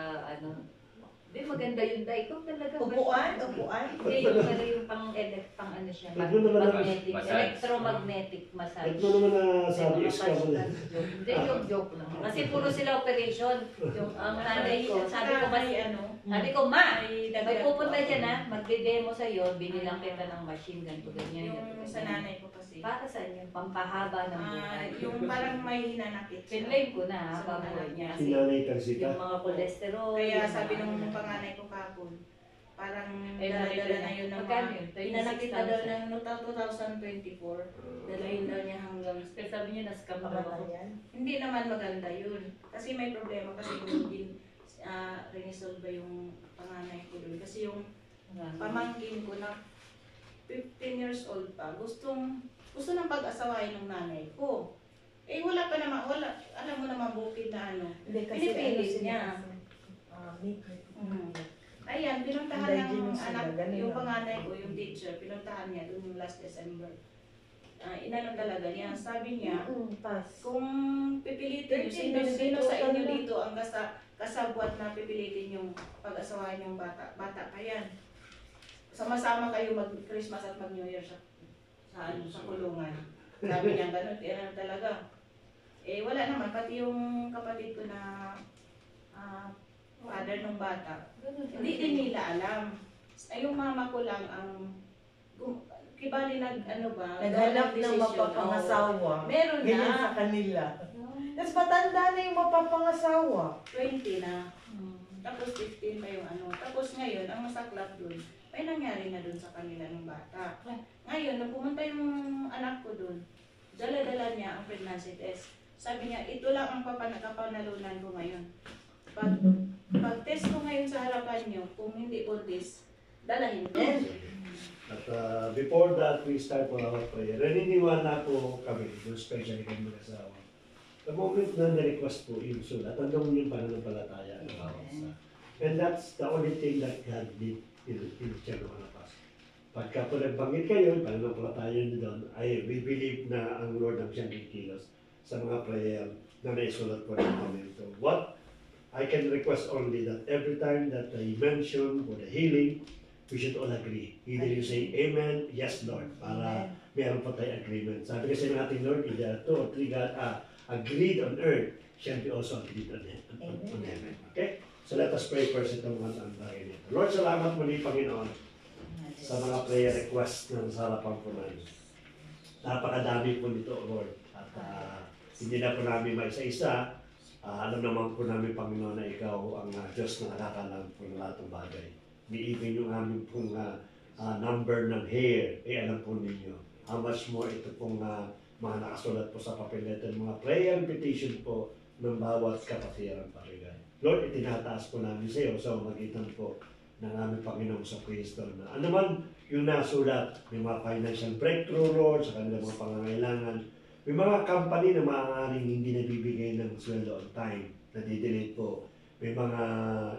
hindi, maganda yun. Ikaw talaga. Upuan? Hindi, yung pang ano siya, Ito naman magnetic, massage. electromagnetic massage. Ito naman na sabi, Mga iska mo na. joke. Hindi, yung joke lang. Kasi puro sila operation. Yung ang nanay ko, sabi ko kasi, sabi ko, ma, may pupunta dyan na, magde-demo sa'yo, binilang kita ng machine, ganito, ganyan. Yung sa nanay ko kasi. Para saan yung pampahaba ng buhay? Yung parang may hinanakit siya. Pinlame ko na habang buhay niya. Kasi Sinanay Teresita. yung mga kolesterol. Kaya yung sabi mga nung panganay ko kahapon, parang Eh, dala-dala na yun ng magkano mga, yun? pinanakita daw ng 2024, dalayin daw niya hanggang, Kasi sabi niya, na-scam daw ako. hindi naman maganda yun. Kasi may problema kasi hindi resolve ba yung panganay ko doon. Kasi yung pamangkin ko na 15 years old pa, gusto ng pag-asawain ng nanay ko. Eh wala pa naman, alam mo naman bukid na Hindi, kasi pinipilit ano niya. meat. Ayan, pinuntahan ng Indigenous anak, sila, ganun yung lang. panganay ko, yung teacher, pinuntahan niya doon yung last December. Inano talaga niya, sabi niya, kung pipilitin niyo, sino sa inyo dito ang kasabwat na pipilitin yung pag-asawahan yung bata pa yan. Sama-sama kayo mag-Christmas at mag-New Year sa kulungan. Sabi niya, ganun, talaga. Eh, wala naman, pati yung kapatid ko na father ng bata, hindi din nila alam. Ay, yung mama ko lang ang kibali naghanap Naghanap ng mapapangasawa. Meron Ganyan na. sa kanila. Tapos matanda na yung mapapangasawa. 20 na. Tapos 15 pa yung ano. Tapos ngayon, ang masaklap dun, may nangyari na dun sa kanila ng bata. Ngayon, nung pumunta yung anak ko dun, dala-dala niya ang pregnancy test. Sabi niya, ito lang ang kapanalunan ko ngayon. Pag-test ko ngayon sa harapan niyo, kung hindi buntis, dalahin ko. At before that, we start for our prayer. Naniniwala po kami, especially kami mag-asawa. The moment na na-request po yung sulat, andong yung pananampalataya ng bawat isa. And that's the only thing that God did in each and one of us. Pagka po nagbanggit kayo, pananampalataya nyo doon, we believe na ang Lord ang siyang kikilos sa mga prayer na naisulat po ng momento. What I can request only that every time that I mention for the healing, we should all agree. Either you say Amen, yes Lord, para meron pa tayo agreement. Sabi kasi ng ating Lord, if there are 2 or 3 God agreed on earth, shall be also agreed on heaven. Okay? So let us pray first itong mga bagay nito. Lord, salamat muli Panginoon sa mga prayer requests na nasa harapan po namin. Napakadami po nito, Lord. At hindi na po namin maisa-isa. Alam naman po namin, Panginoon, na Ikaw ang Diyos na nakakalam po ng lahat ng bagay. Even yung aming pong number ng hair, alam po ninyo. How much more ito pong mga nakasulat po sa papel nito, mga prayer and petition po ng bawat kapatiran, Panginoon. Lord, itinataas po namin sa iyo sa magitan po ng aming Panginoong sa Kristo na anuman yung nasulat, may mga financial breakthrough, Lord, sa kanilang mga pangangailangan. May mga company na maaaring hindi nabibigay ng sweldo on time, nadidelete po. May mga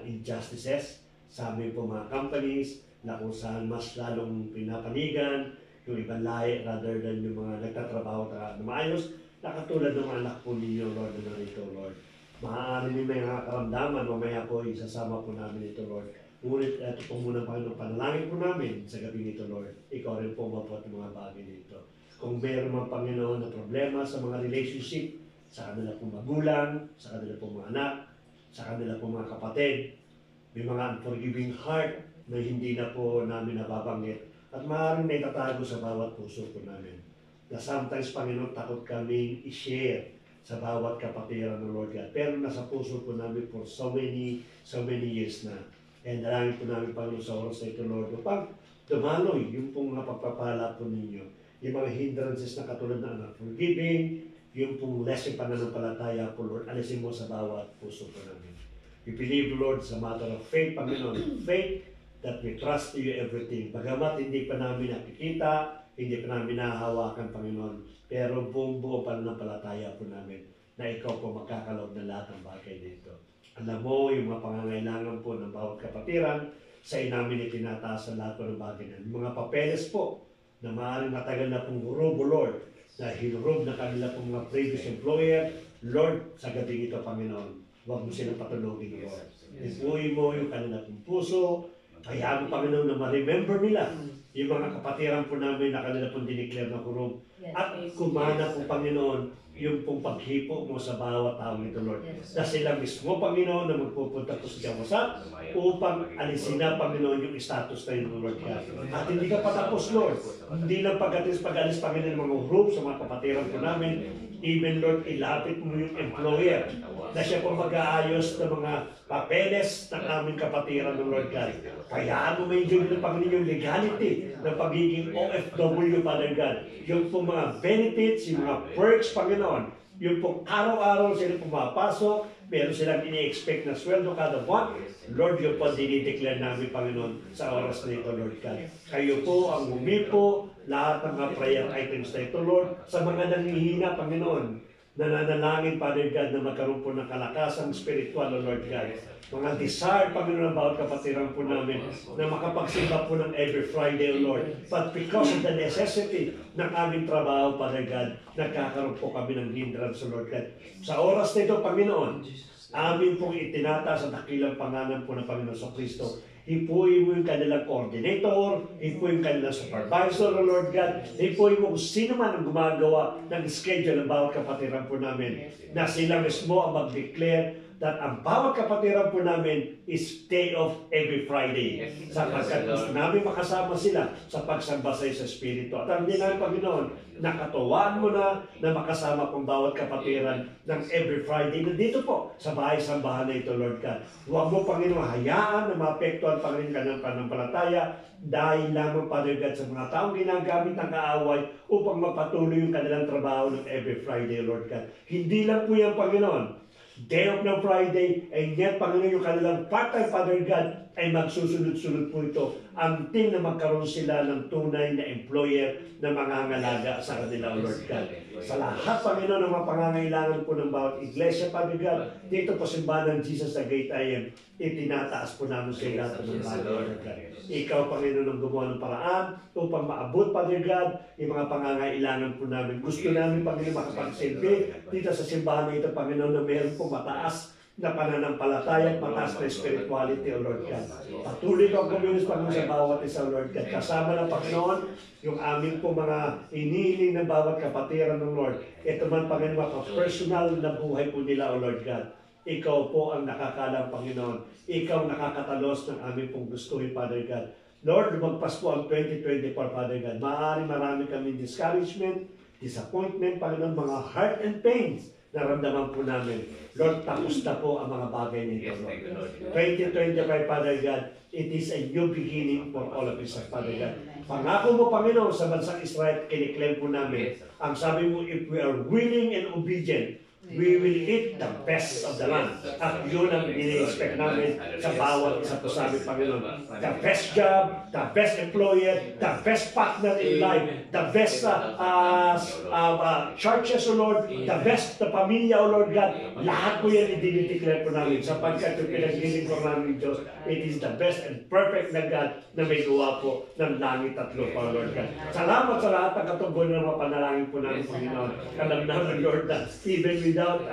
injustices sa amin po mga companies na kung saan mas lalong pinapanigan yung ibang lahi rather than yung mga nagtatrabaho na maayos na katulad ng anak po ninyo, Lord, na narito, Lord. Maaari din may mga karamdaman, mamaya po isasama po namin ito, Lord. Ngunit ito po muna Panginoon, panalangin po namin sa gabi nito, Lord. Ikaw rin po mapot ng mga bagay nito. Kung mayroon mga Panginoon na problema sa mga relationship, sa kanila pong magulang, sa kanila pong mga anak, sa kanila pong mga kapatid, may mga unforgiving heart na hindi na po namin nababanggit at maaaring naitatago sa bawat puso po namin. Na sometimes, Panginoon, takot kami i-share sa bawat kapatiran ng Lord God. Pero nasa puso po namin for so many years na. And dalangin po namin, Panginoon, sa oras na ito, Lord, upang dumaloy yung pong mga pagpapala po ninyo. Yung mga hindrances na katulad na unforgiving, yung pong less yung pananampalataya po, Lord, alisin mo sa bawat puso po namin. We believe, Lord, sa matter of faith, Panginoon, faith that we trust to you everything. Bagamat hindi pa namin nakikita, hindi pa namin nahahawakan, Panginoon, pero buong-buo pananampalataya po namin na ikaw po magkakaloob ng lahat ng bagay dito. Alam mo yung mga pangangailangan po ng bawat kapatiran, sa inamin itinataas sa lahat po ng bagay na. Yung mga papeles po na maaaring matagal na pong hurubo, Lord, na hinurob na kanila pong mga previous employer, Lord, sa gabi ito, Panginoon, huwag mo silang patulogin, Lord. Ipuhin mo yung kanila pong puso, kaya mo, Panginoon, na ma-remember nila yung mga kapatiran po namin na kanila pong dineclare na hurob. At kumana po, Panginoon, yung pong paghipo mo sa bawat tao nito, Lord. Na sila mismo, Panginoon, na magpupunta po sa Diyawasat upang alisin na, Panginoon, yung status na yun, Lord God. At hindi ka patapos, Lord. Hindi lang pag-alis, Panginoon, ng mga group sa mga kapatiran po namin. Even, Lord, ilapit mo yung employer na siya po mag-aayos ng mga papeles ng aming kapatiran ng Lord God. Kaya mo may Diyos ng Panginoon yung legality ng pagiging OFW, Father God. Yung po mga benefits, yung mga perks, Panginoon. Yung po araw-araw sila pumapasok, meron silang ini-expect na sweldo kada buwan. Lord, yung po dinideclare namin, Panginoon, sa oras na ito, Lord God. Kayo po ang humipo, lahat ng mga prayer items na ito, Lord, sa mga nanghihina, Panginoon. Nananalangin, Father God, na magkaroon po ng kalakasan spiritual, Lord God. Mga desire, Panginoon, ng bawat kapatiran po namin na makapagsimba po ng every Friday, Lord. But because of the necessity ng aming trabaho, Father God, nagkakaroon po kami ng hindrance, Lord God. Sa oras na ito, Panginoon, amin pong itinata sa dakilang pangalan po ng Panginoon sa Kristo. Hipuin mo yung kanilang coordinator, hipuin yung kanilang supervisor, Lord God. Hipuin mo kung sino man ang gumagawa ng schedule ng bawat kapatiran po namin na sila mismo ang mag-declare that ang bawat kapatiran po namin is day off every Friday. Yes. Sapagkat Yes, gusto Lord. namin makasama sila sa pagsamba sa Espiritu. At ang namin, Panginoon, nakatuwaan mo na makasama kong bawat kapatiran ng every Friday na dito po sa bahay-sambahan na ito, Lord God. Huwag mo, Panginoon, hayaan na maapektuhan, Panginoon, kanyang pananampalataya dahil lamang, Father God, sa mga taong ginagamit ng kaaway upang mapatuloy yung kanilang trabaho ng every Friday, Lord God. Hindi lang po yan, Panginoon, day of ng Friday, and yet, Panginoon, yung kanilang part-time, Father God, ay magsusunod-sunod po ito until na magkaroon sila ng tunay na employer na mangangalaga sa kanila, O Lord God. Sa lahat, Panginoon, ng mga pangangailangan po ng bawat iglesia, Father God, dito po simbahan ng Jesus sa Gate IM, itinataas po namin sa lahat ng bagay, Lord God. Ikaw, Panginoon, ang gumawa ng paraan upang maabot, Father God, yung mga pangangailangan po namin. Gusto namin, Panginoon, makapagsilbi dito sa simbahan na ito, Panginoon, na meron po mataas na pananampalataya at mataas na spirituality, O Lord God. Patuloy kang kumilos, Panginoon, sa bawat isa, O Lord God. Kasama ng Panginoon, yung aming po mga inihiling ng bawat kapatiran ng Lord. Ito man, Panginoon, maka-personal na buhay po nila, O Lord God. Ikaw po ang nakakalang, Panginoon. Ikaw nakakatalos ng aming pong gustuhin, Father God. Lord, lumagpas po ang 2024, Father God. Maaari marami kaming discouragement, disappointment, Panginoon, mga heart and pains naramdaman po namin. Lord, tapos na po ang mga bagay nito, Lord. 2025, Father God, it is a new beginning for all of us, Father God. Pangako mo, Panginoon, sa bansang Israel, kiniklaim po namin. Ang sabi mo, if we are willing and obedient, we will eat the best of the land. At yun ang ini-expect namin sa bawat isa po sa amin, Panginoon. The best job, the best employer, the best partner in life, the best churches, O Lord, the best the pamilya, O Lord God. Lahat po yan i-declare po namin sapagkat yung pinag-giling po namin, Diyos, it is the best and perfect na God na may gawa po ng langit at lupa, O Lord God. Salamat sa lahat ng katungkulan ng mga panalangin po namin, Panginoon. Alam namin, Lord, that even without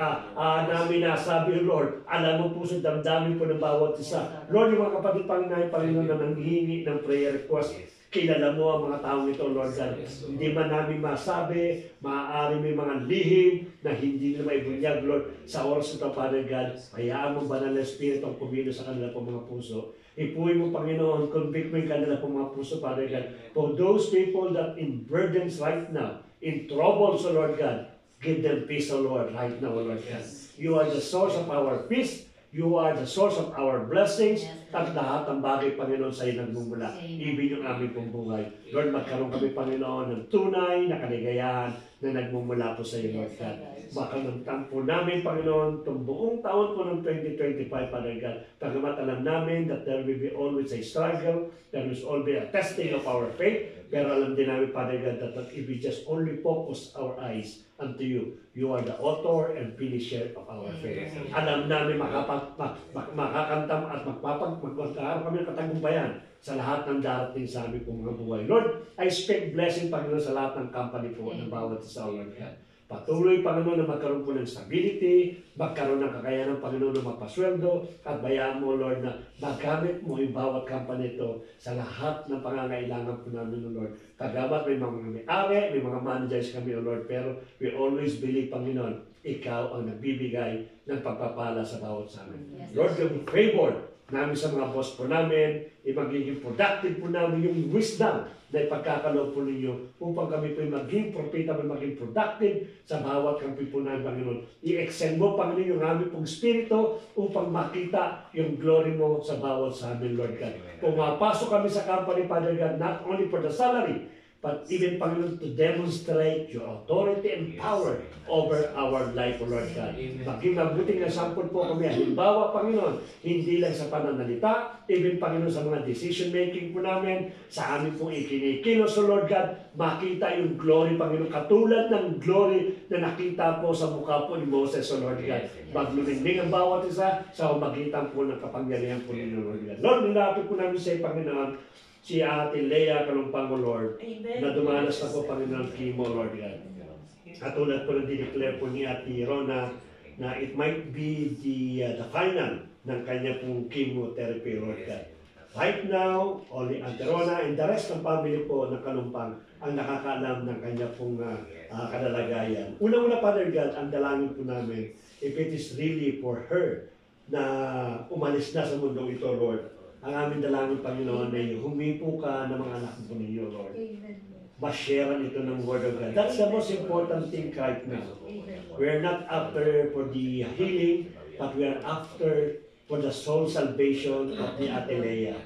namin nasabi, Lord, alam mo po sa damdamin po ng bawat isa. Lord, yung mga kapatid Panginoon na nanghihingi ng prayer request, kilala mo ang mga taong ito, Lord God. Hindi man namin masabi, maaari may mga lihim na hindi nila maibunyag, Lord, sa oras ito, Father God. Hayaan mo banal na Espiritu ang pumilo sa kanila po mga puso. Ipuhin mo, Panginoon, convict mo yung kanila po mga puso, Father God. For those people that in burdens right now, in troubles, O Lord God, give them peace, O Lord, right now, O Lord God. You are the source of our peace. You are the source of our blessings. At lahat ng bagay, Panginoon, sa iyo nagmumula. Ibig yung aming pong buhay. Lord, magkaroon kami, Panginoon, ng tunay na kaligayahan na nagmumula po sa iyo, Lord God. Makamamtang po namin, Panginoon, itong buong taon po ng 2025, Father God. Pagamat alam namin that there will be always a struggle, there will always be a testing of our faith, pero alam din namin, Father God, that if we just only focus our eyes unto you, you are the author and finisher of our faith. Alam namin makakantam at magkakaroon kami ng katagumpayan sa lahat ng darating sa aming pong mga buhay. Lord, I speak blessing, Panginoon, sa lahat ng company po ng bawat isa, Lord God. Patuloy, Panginoon, na magkaroon po ng stability, magkaroon ng kakayanan, Panginoon, na mapasweldo, at bayaan mo, Lord, na magamit mo yung bawat company ito sa lahat ng pangangailangan po namin, O Lord. Kagamat may mga may-ari, may mga managers kami, O Lord, pero we always believe, Panginoon, ikaw ang nagbibigay ng pagpapala sa bawat sa amin. Lord, yung favor namin sa mga boss po namin, magiging productive po namin yung wisdom na ipagkakaloob po ninyo upang kami po maging profitable, maging productive sa bawat kampi po namin, Panginoon. I-extend mo, Panginoon, yung aming pong spirito upang makita yung glory mo sa bawat sa amin, Lord God. Pumapasok kami sa company, Father God, not only for the salary, but even, Panginoon, to demonstrate your authority and power over our life, O Lord God. Maging mabuting example po kami. Halimbawa, Panginoon, hindi lang sa pananalita, even, Panginoon, sa mga decision-making po namin, sa amin pong ikinikilos, O Lord God, makita yung glory, Panginoon, katulad ng glory na nakita po sa mukha po ni Moses, O Lord God. Maglulinding ang bawat isa sa magitan po ng kapangyarihan po ni Lord God. Lord, nilapit po namin sa Panginoon, si Ate Lea Kalumpang, O Lord, na dumanas na po, Panginoon, chemo, Lord God. Katulad po na dineclare po ni Ate Rona na it might be the final ng kanya pong chemotherapy, Lord God. Right now, only Ate Rona and the rest ng family po ng Kalumpang ang nakakaalam ng kanya pong kalalagayan. Una-una, Father God, ang dalangin po namin, if it is really for her na umalis na sa mundong ito, Lord. Ang aming dalangin, Panginoon, ay humipo ka ng mga anak po ninyo, Lord. Basyaran ito ng Word of God. That's the most important thing right now. We're not after for the healing, but we are after for the soul salvation of the Atenea.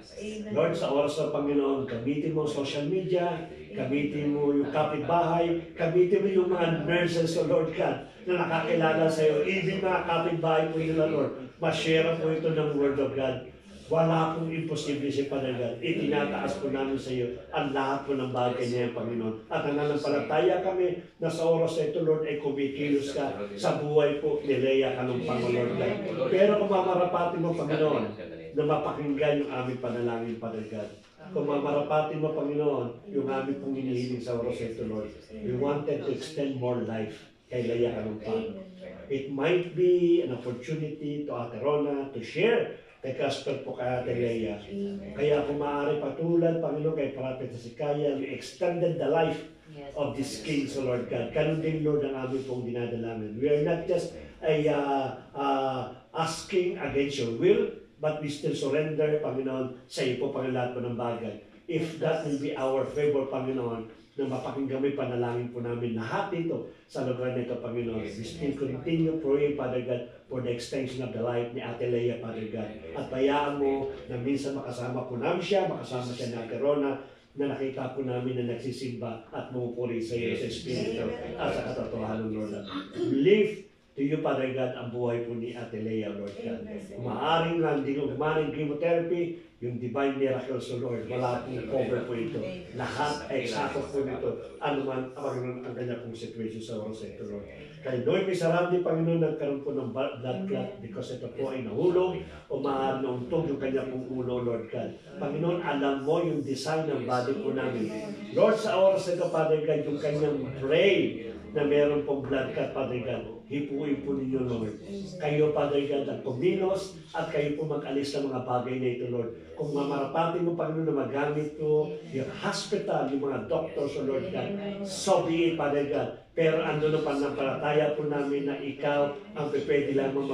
Lord, sa oras na Panginoon, gamitin mo social media, gamitin mo yung kapitbahay, gamitin mo yung mga nurses, so Lord God, na nakakilala sa iyo. Even mga kapitbahay po nila, Lord, ma-share po ito ng Word of God. Wala pong imposible si Father God. Itinataas po namin sa iyo ang lahat po ng bagay niya, Panginoon. At nananampalataya kami na sa oras na ito, Lord, ay kumikilos ka sa buhay po ni Lea Kanumpang, Lord God. Pero kung mamarapatin mo, Panginoon, na mapakinggan yung aming panalangin, Father God. Kung mamarapatin mo, Panginoon, yung aming pong hinihiling sa oras na ito, Lord. We wanted to extend more life kay Lea Kanumpang. It might be an opportunity to Ate Rona to share the gospel po kay Ate Lea. Kaya kung maaari patulad, Panginoon, kay Prophet Hezekiah, you extended the life of this king, so Lord God. Ganun din, Lord, ang aming pong dinadalaman. We are not just asking against your will, but we still surrender, Panginoon, sa iyo po, Panginoon, lahat po ng bagay. If that will be our favor, Panginoon, na mapakinggan mo yung panalangin po namin lahat dito sa lugar nito, Panginoon. We still continue praying, Father God, for the extension of the life ni Ate Lea, Father God. At bayaan mo na minsan makasama po namin siya, makasama siya ni Ate Rona, na nakita po namin na nagsisimba at mumupuri sa iyo sa Espiritu at sa katotohanan, Lord. Live to you, Father God, ang buhay po ni Ate Lea, Lord God. Maaring landing, maaring chemotherapy, yung divine miracle sa Lord, wala pong cover po ito. Lahat ay sakop po nito. Ano man ang kanya pong situation sa oras ito, Lord. Kaya Lord, may sarandi, Panginoon, nagkaroon po ng blood clot because ito po ay nahulog o maaari nauntog yung kanya pong ulo, Lord God. Panginoon, alam mo yung design ng body po namin. Lord, sa oras ito, Father God, yung kanyang brain na meron pong blood clot, Father God, hipuin po ninyo, Lord. Kayo, Father God, ang kumilos at kayo po mag-alis ng mga bagay na ito, Lord. Kung mamarapatin mo, Panginoon, na magamit po yung hospital, yung mga doctors, Lord God, so be it, Father God. Pero ando na pananampalataya po namin na ikaw ang pwede lamang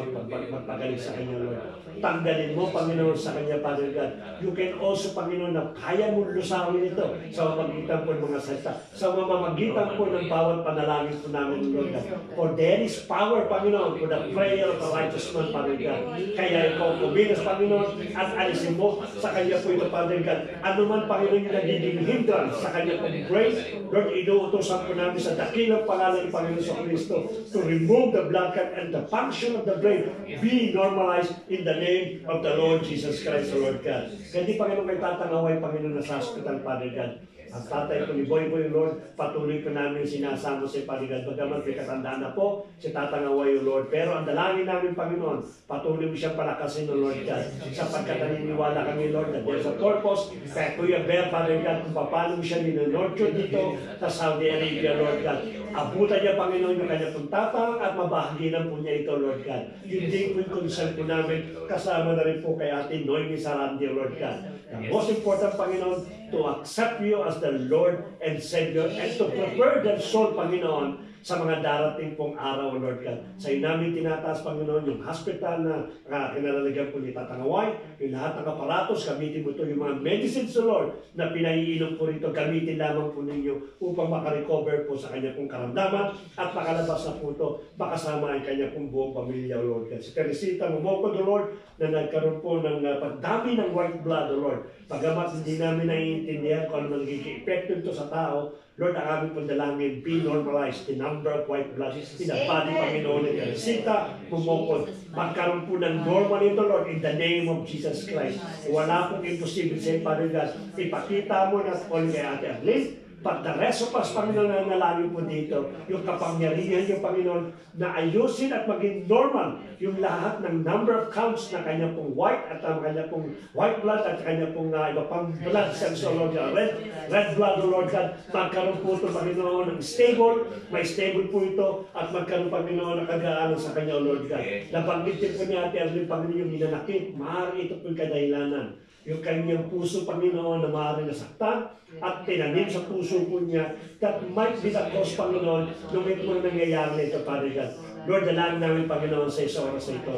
magpagaling sa kanya, Lord. Tanggalin mo, Panginoon, sa kanya, Father God. You can also, Panginoon, na kaya mo lusawin ito sa mamagitan po ng mga salita. Sa mamamagitan po ng bawat panalangin po namin, Lord God. For there is power, Panginoon, for the prayer of the righteous man, Father God. Kaya ikaw kumilos, Panginoon, at alisin mo sa kanya po ito, Father God. Ano man, Panginoon, yung nagiging hindrance sa kanya pong grace, Lord, inuutosan po namin sa dakilang pangalan ng Panginoon sa Kristo to remove the blood clot and the function of the brain be normalized in the name of the Lord Jesus Christ, the Lord God. Kaya di, Panginoon, may tatangaway, Panginoon, na sa hospital, Father God. Ang tatay ko ni Boy, Lord, patuloy ko namin sinasama si Father God. Bagamat may katandaan na po, si tatangaway yung Lord. Pero ang dalangin namin, Panginoon, patuloy mo siyang palakasin ng Lord God. Sapagkat naniniwala kami, Lord, that there's a purpose. Kaya Kuya Bear, Father God, kung paano mo siya ninonurture dito sa Saudi Arabia, Lord God. Abutan niya, Panginoon, yung kanya pong tapang at mabahaginan po niya ito, Lord God. Yung din po yung concern po namin, kasama na rin po kay Ate Noemi Sarandi, Lord God. The most important, Panginoon, to accept you as the Lord and Savior and to prepare their soul, Panginoon, sa mga darating pong araw, Lord God. Sa iyo namin tinataas, Panginoon, yung hospital na kinalalagyan po ni Tatangaway, yung lahat ng aparatos, gamitin mo ito, yung mga medicines, Lord, na pinaiinom po rito, gamitin lamang po ninyo upang makarecover po sa kanya pong karamdaman at makalabas na po ito, makasama ang kanya pong buong pamilya, Lord God. Si Teresita Momoko, Lord, na nagkaroon po ng pagdami ng white blood, Lord. Pagamat hindi namin naiintindihan kung ano nagiging epekto ito sa tao, Lord, ang aming pandalangin, be normalized the number of white blood in the body, Panginoon, ni Teresita Momoko. Magkaroon po ng normal ito, Lord, in the name of Jesus Christ. Wala pong imposible sa Father God. Ipakita mo na all kay Ate Arlene, but the rest of us, Panginoon, na nalangin po dito, yung kapangyarihan yung Panginoon, na ayusin at maging normal yung lahat ng number of counts na kanya pong white at ang kanya pong white blood at kanya pong iba pang blood cells, O Lord God, red blood, O Lord God, magkaroon po ito, Panginoon, ng stable, may stable po ito, at magkaroon, Panginoon, ng kagaanan sa kanya, O Lord God. Nabanggitin po niya, Ate Arlene, Panginoon, yung hinanakit, maaari ito po yung kadahilanan. Yung kanyang puso, Panginoon, na maaari nasaktan at tinanim sa puso po niya, that might be the cause, Panginoon, nung ito mga nangyayari na ito, Father God. Lord, dalangin namin, Panginoon, sa isang oras na ito.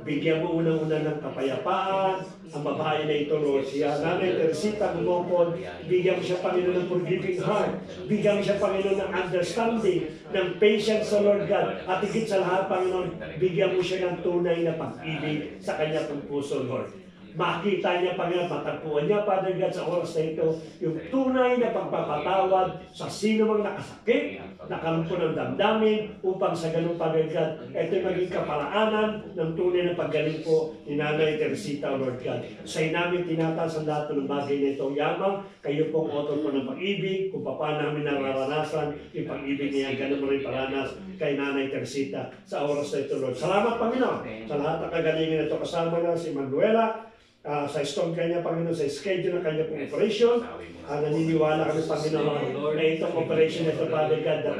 Bigyan mo unang-una ng kapayapaan, ang babae na ito, Lord. Siya, Nanay Teresita Gumongkol, bigyan mo siya, Panginoon, ng forgiving heart. Bigyan mo siya, Panginoon, ng understanding, ng patience sa Lord God. At higit sa lahat, Panginoon, bigyan mo siya ng tunay na pag-ibig sa kanya pong puso, Lord. Makita niya, Panginoon, matagpuan niya, Father God, sa oras na ito, yung tunay na pagpapatawad sa sino mang nakasakit, nakalungkot ng damdamin, upang sa ganung, Father God, ito'y maging kaparaanan ng tunay na paggaling po ni Nanay Teresita, Lord God. Sa'yo namin tinataas ang lahat ng bagay na ito. Yamang kayo pong author po ng pag-ibig, kung paano namin nararanasan yung pag-ibig niya, ganun mo rin paranas kay Nanay Teresita sa oras na ito, Lord. Salamat, Panginoon, sa lahat ng kagalingan na ito. Kasama na si Manuela, sa strong kanya, Panginoon, sa schedule ng kanya pong operation. Naniniwala kami, Panginoon, na itong operation na ito, Father God, that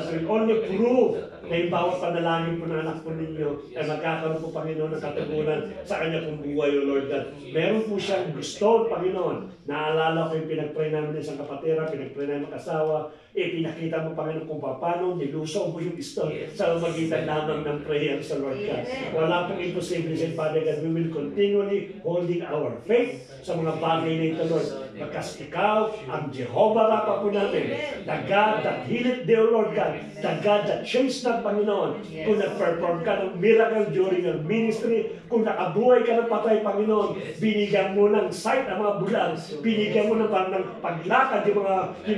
will only prove na yung bawat panalangin po ng anak po ninyo ay magkakaroon po, Panginoon, ng katugunan sa kanya pong buhay, O Lord God. Meron po siyang gusto, Panginoon. Naalala ko yung pinag-pray namin ng isang kapatira, pinag-pray namin mag-asawa, pinakita mo, Panginoon, kung paano nilusong mo yung gusto sa magitan lamang ng prayer sa Lord God. Wala pong imposible sa Father God. We will continually holding our faith sa mga bagay na ito, Lord. Pagkas ikaw ang Jehovah Rapha po namin, the God that healeth thee, O Lord God, the God that changed ng Panginoon. Kung nag-perform ka ng miracle during your ministry, kung nakabuhay ka ng patay, Panginoon, binigyan mo ng sight ang mga bulag, binigyan mo ng paglakad yung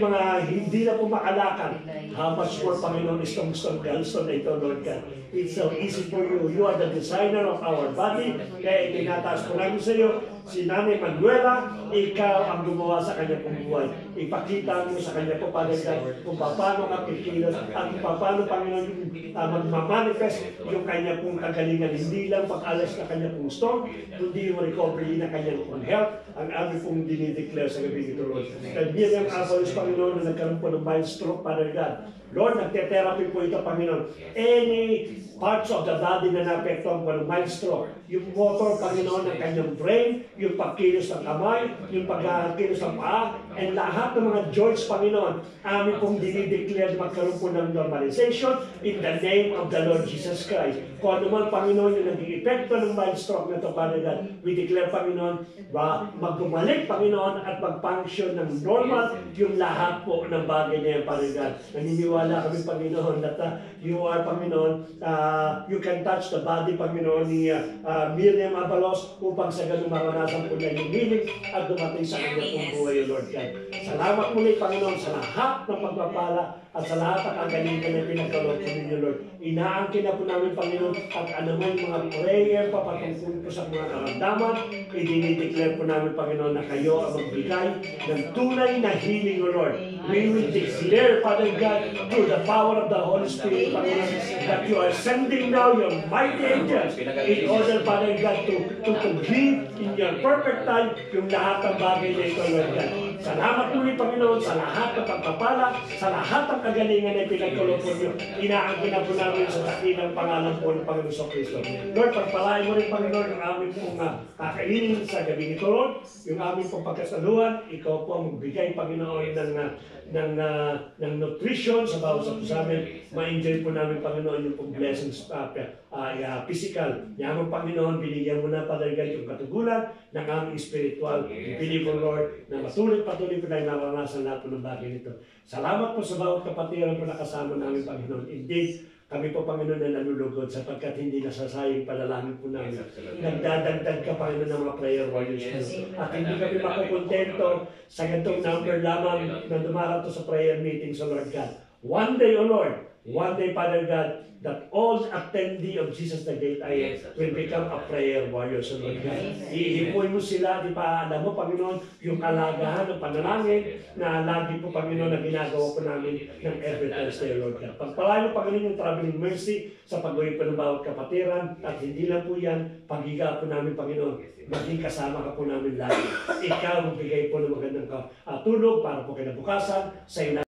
mga hindi na po makalakad. How much more, Panginoon, is itong gallstone na ito, Lord God. It's so easy for you. You are the designer of our body. Kaya itinataas ko namin sa iyo, si Nanay Manuela, ikaw ang gumawa sa kanya pong buhay. Ipakita mo sa kanya po, Father God, kung paano ka pikilos at kung paano, Panginoon, magmamanifest yung kanya pong kagalingan. Hindi lang pag-alas na kanya pong storm, kundi yung recovery na kanya pong health, ang amin pong dinideclare sa gabi nito, Lord. Kaya Miriam Apolos, Panginoon, na nagkaroon po ng mild stroke, Father God. Lord, nagte-therapy po ito, Panginoon. Any parts of the body na naapektuhan po ng mild stroke, yung motor, Panginoon, ng kanyang brain, yung pagkilos ng kamay, yung pagkilos ng paa, and lahat ng mga joints, Panginoon, amin pong dinideclare na magkaroon po ng normalization in the name of the Lord Jesus Christ. Kung ano man, Panginoon, yung naging epekto ng mild stroke na ito, Father God, we declare, Panginoon, magbumalik, Panginoon, at mag-function ng normal yung lahat po ng bagay na yan, Father God. Naniniwala kami, Panginoon, that you are, Panginoon, you can touch the body, Panginoon, ni Miriam Abalos upang sa ganun maranasan po niya yung healing at dumating sa kanya pong buhay, Lord God. Salamat muli, Panginoon, sa lahat ng pagpapala at sa lahat ng kagalingan na pinagkaloob po ninyo, Lord. Inaangkin na po namin, Panginoon, at anuman yung mga prayer papatungkol po sa mga karamdaman, idinideclare po namin, Panginoon, na kayo ang magbigay ng tunay na healing, O Lord. We will declare, Father God, through the power of the Holy Spirit, Panginoon, that you are sending now your mighty angels in order, Father God, to give in your perfect time yung lahat ng bagay na ito, Lord God. Salamat muli, Panginoon, sa lahat ng pagpapala, sa lahat ng kagalingan na pinagkaloob po niyo. Inaangkin na po namin sa dakilang pangalan po ng Panginoon sa Kristo. Lord, pagpalain mo rin, Panginoon, ang aming pong kakainin sa gabi nito, Lord. Yung aming pong pagkasaluhan, ikaw po ang magbigay, Panginoon, ng nutrition sa bawat sa amin. Ma-enjoy po namin, Panginoon, yung pong blessings physical. Yaman, Panginoon, binigyan mo na, Father God, yung katugunan ng aming spiritual. Believe, Lord, na patuloy po tayo naranasan lahat po ng bagay nito. Salamat po sa bawat kapatiran po nakasama namin, Panginoon. Indeed, kami po, Panginoon, na nalulugod sapagkat hindi nasasayang panalangin po namin. Nagdadagdag ka, Panginoon, ng mga prayer warriors. At hindi kami makukontento sa ganitong number lamang na dumarato sa prayer meeting sa Lord God. One day, O Lord, one day, Father God, that all attendee of Jesus the Great I Am will become a prayer warrior sa Lord God. Ihipuin mo sila, di ba, alam mo, Panginoon, yung kalagahan ng panalangin na lagi po, Panginoon, na ginagawa po namin ng every Thursday, Lord God. Pagpalain mo, Panginoon, yung traveling mercy sa pag-uwi po ng bawat kapatiran at hindi lang po yan, paghiga po namin, Panginoon, maging kasama ka po namin lagi. Ikaw, magbigay po ng magandang tulog para po kinabukasan sa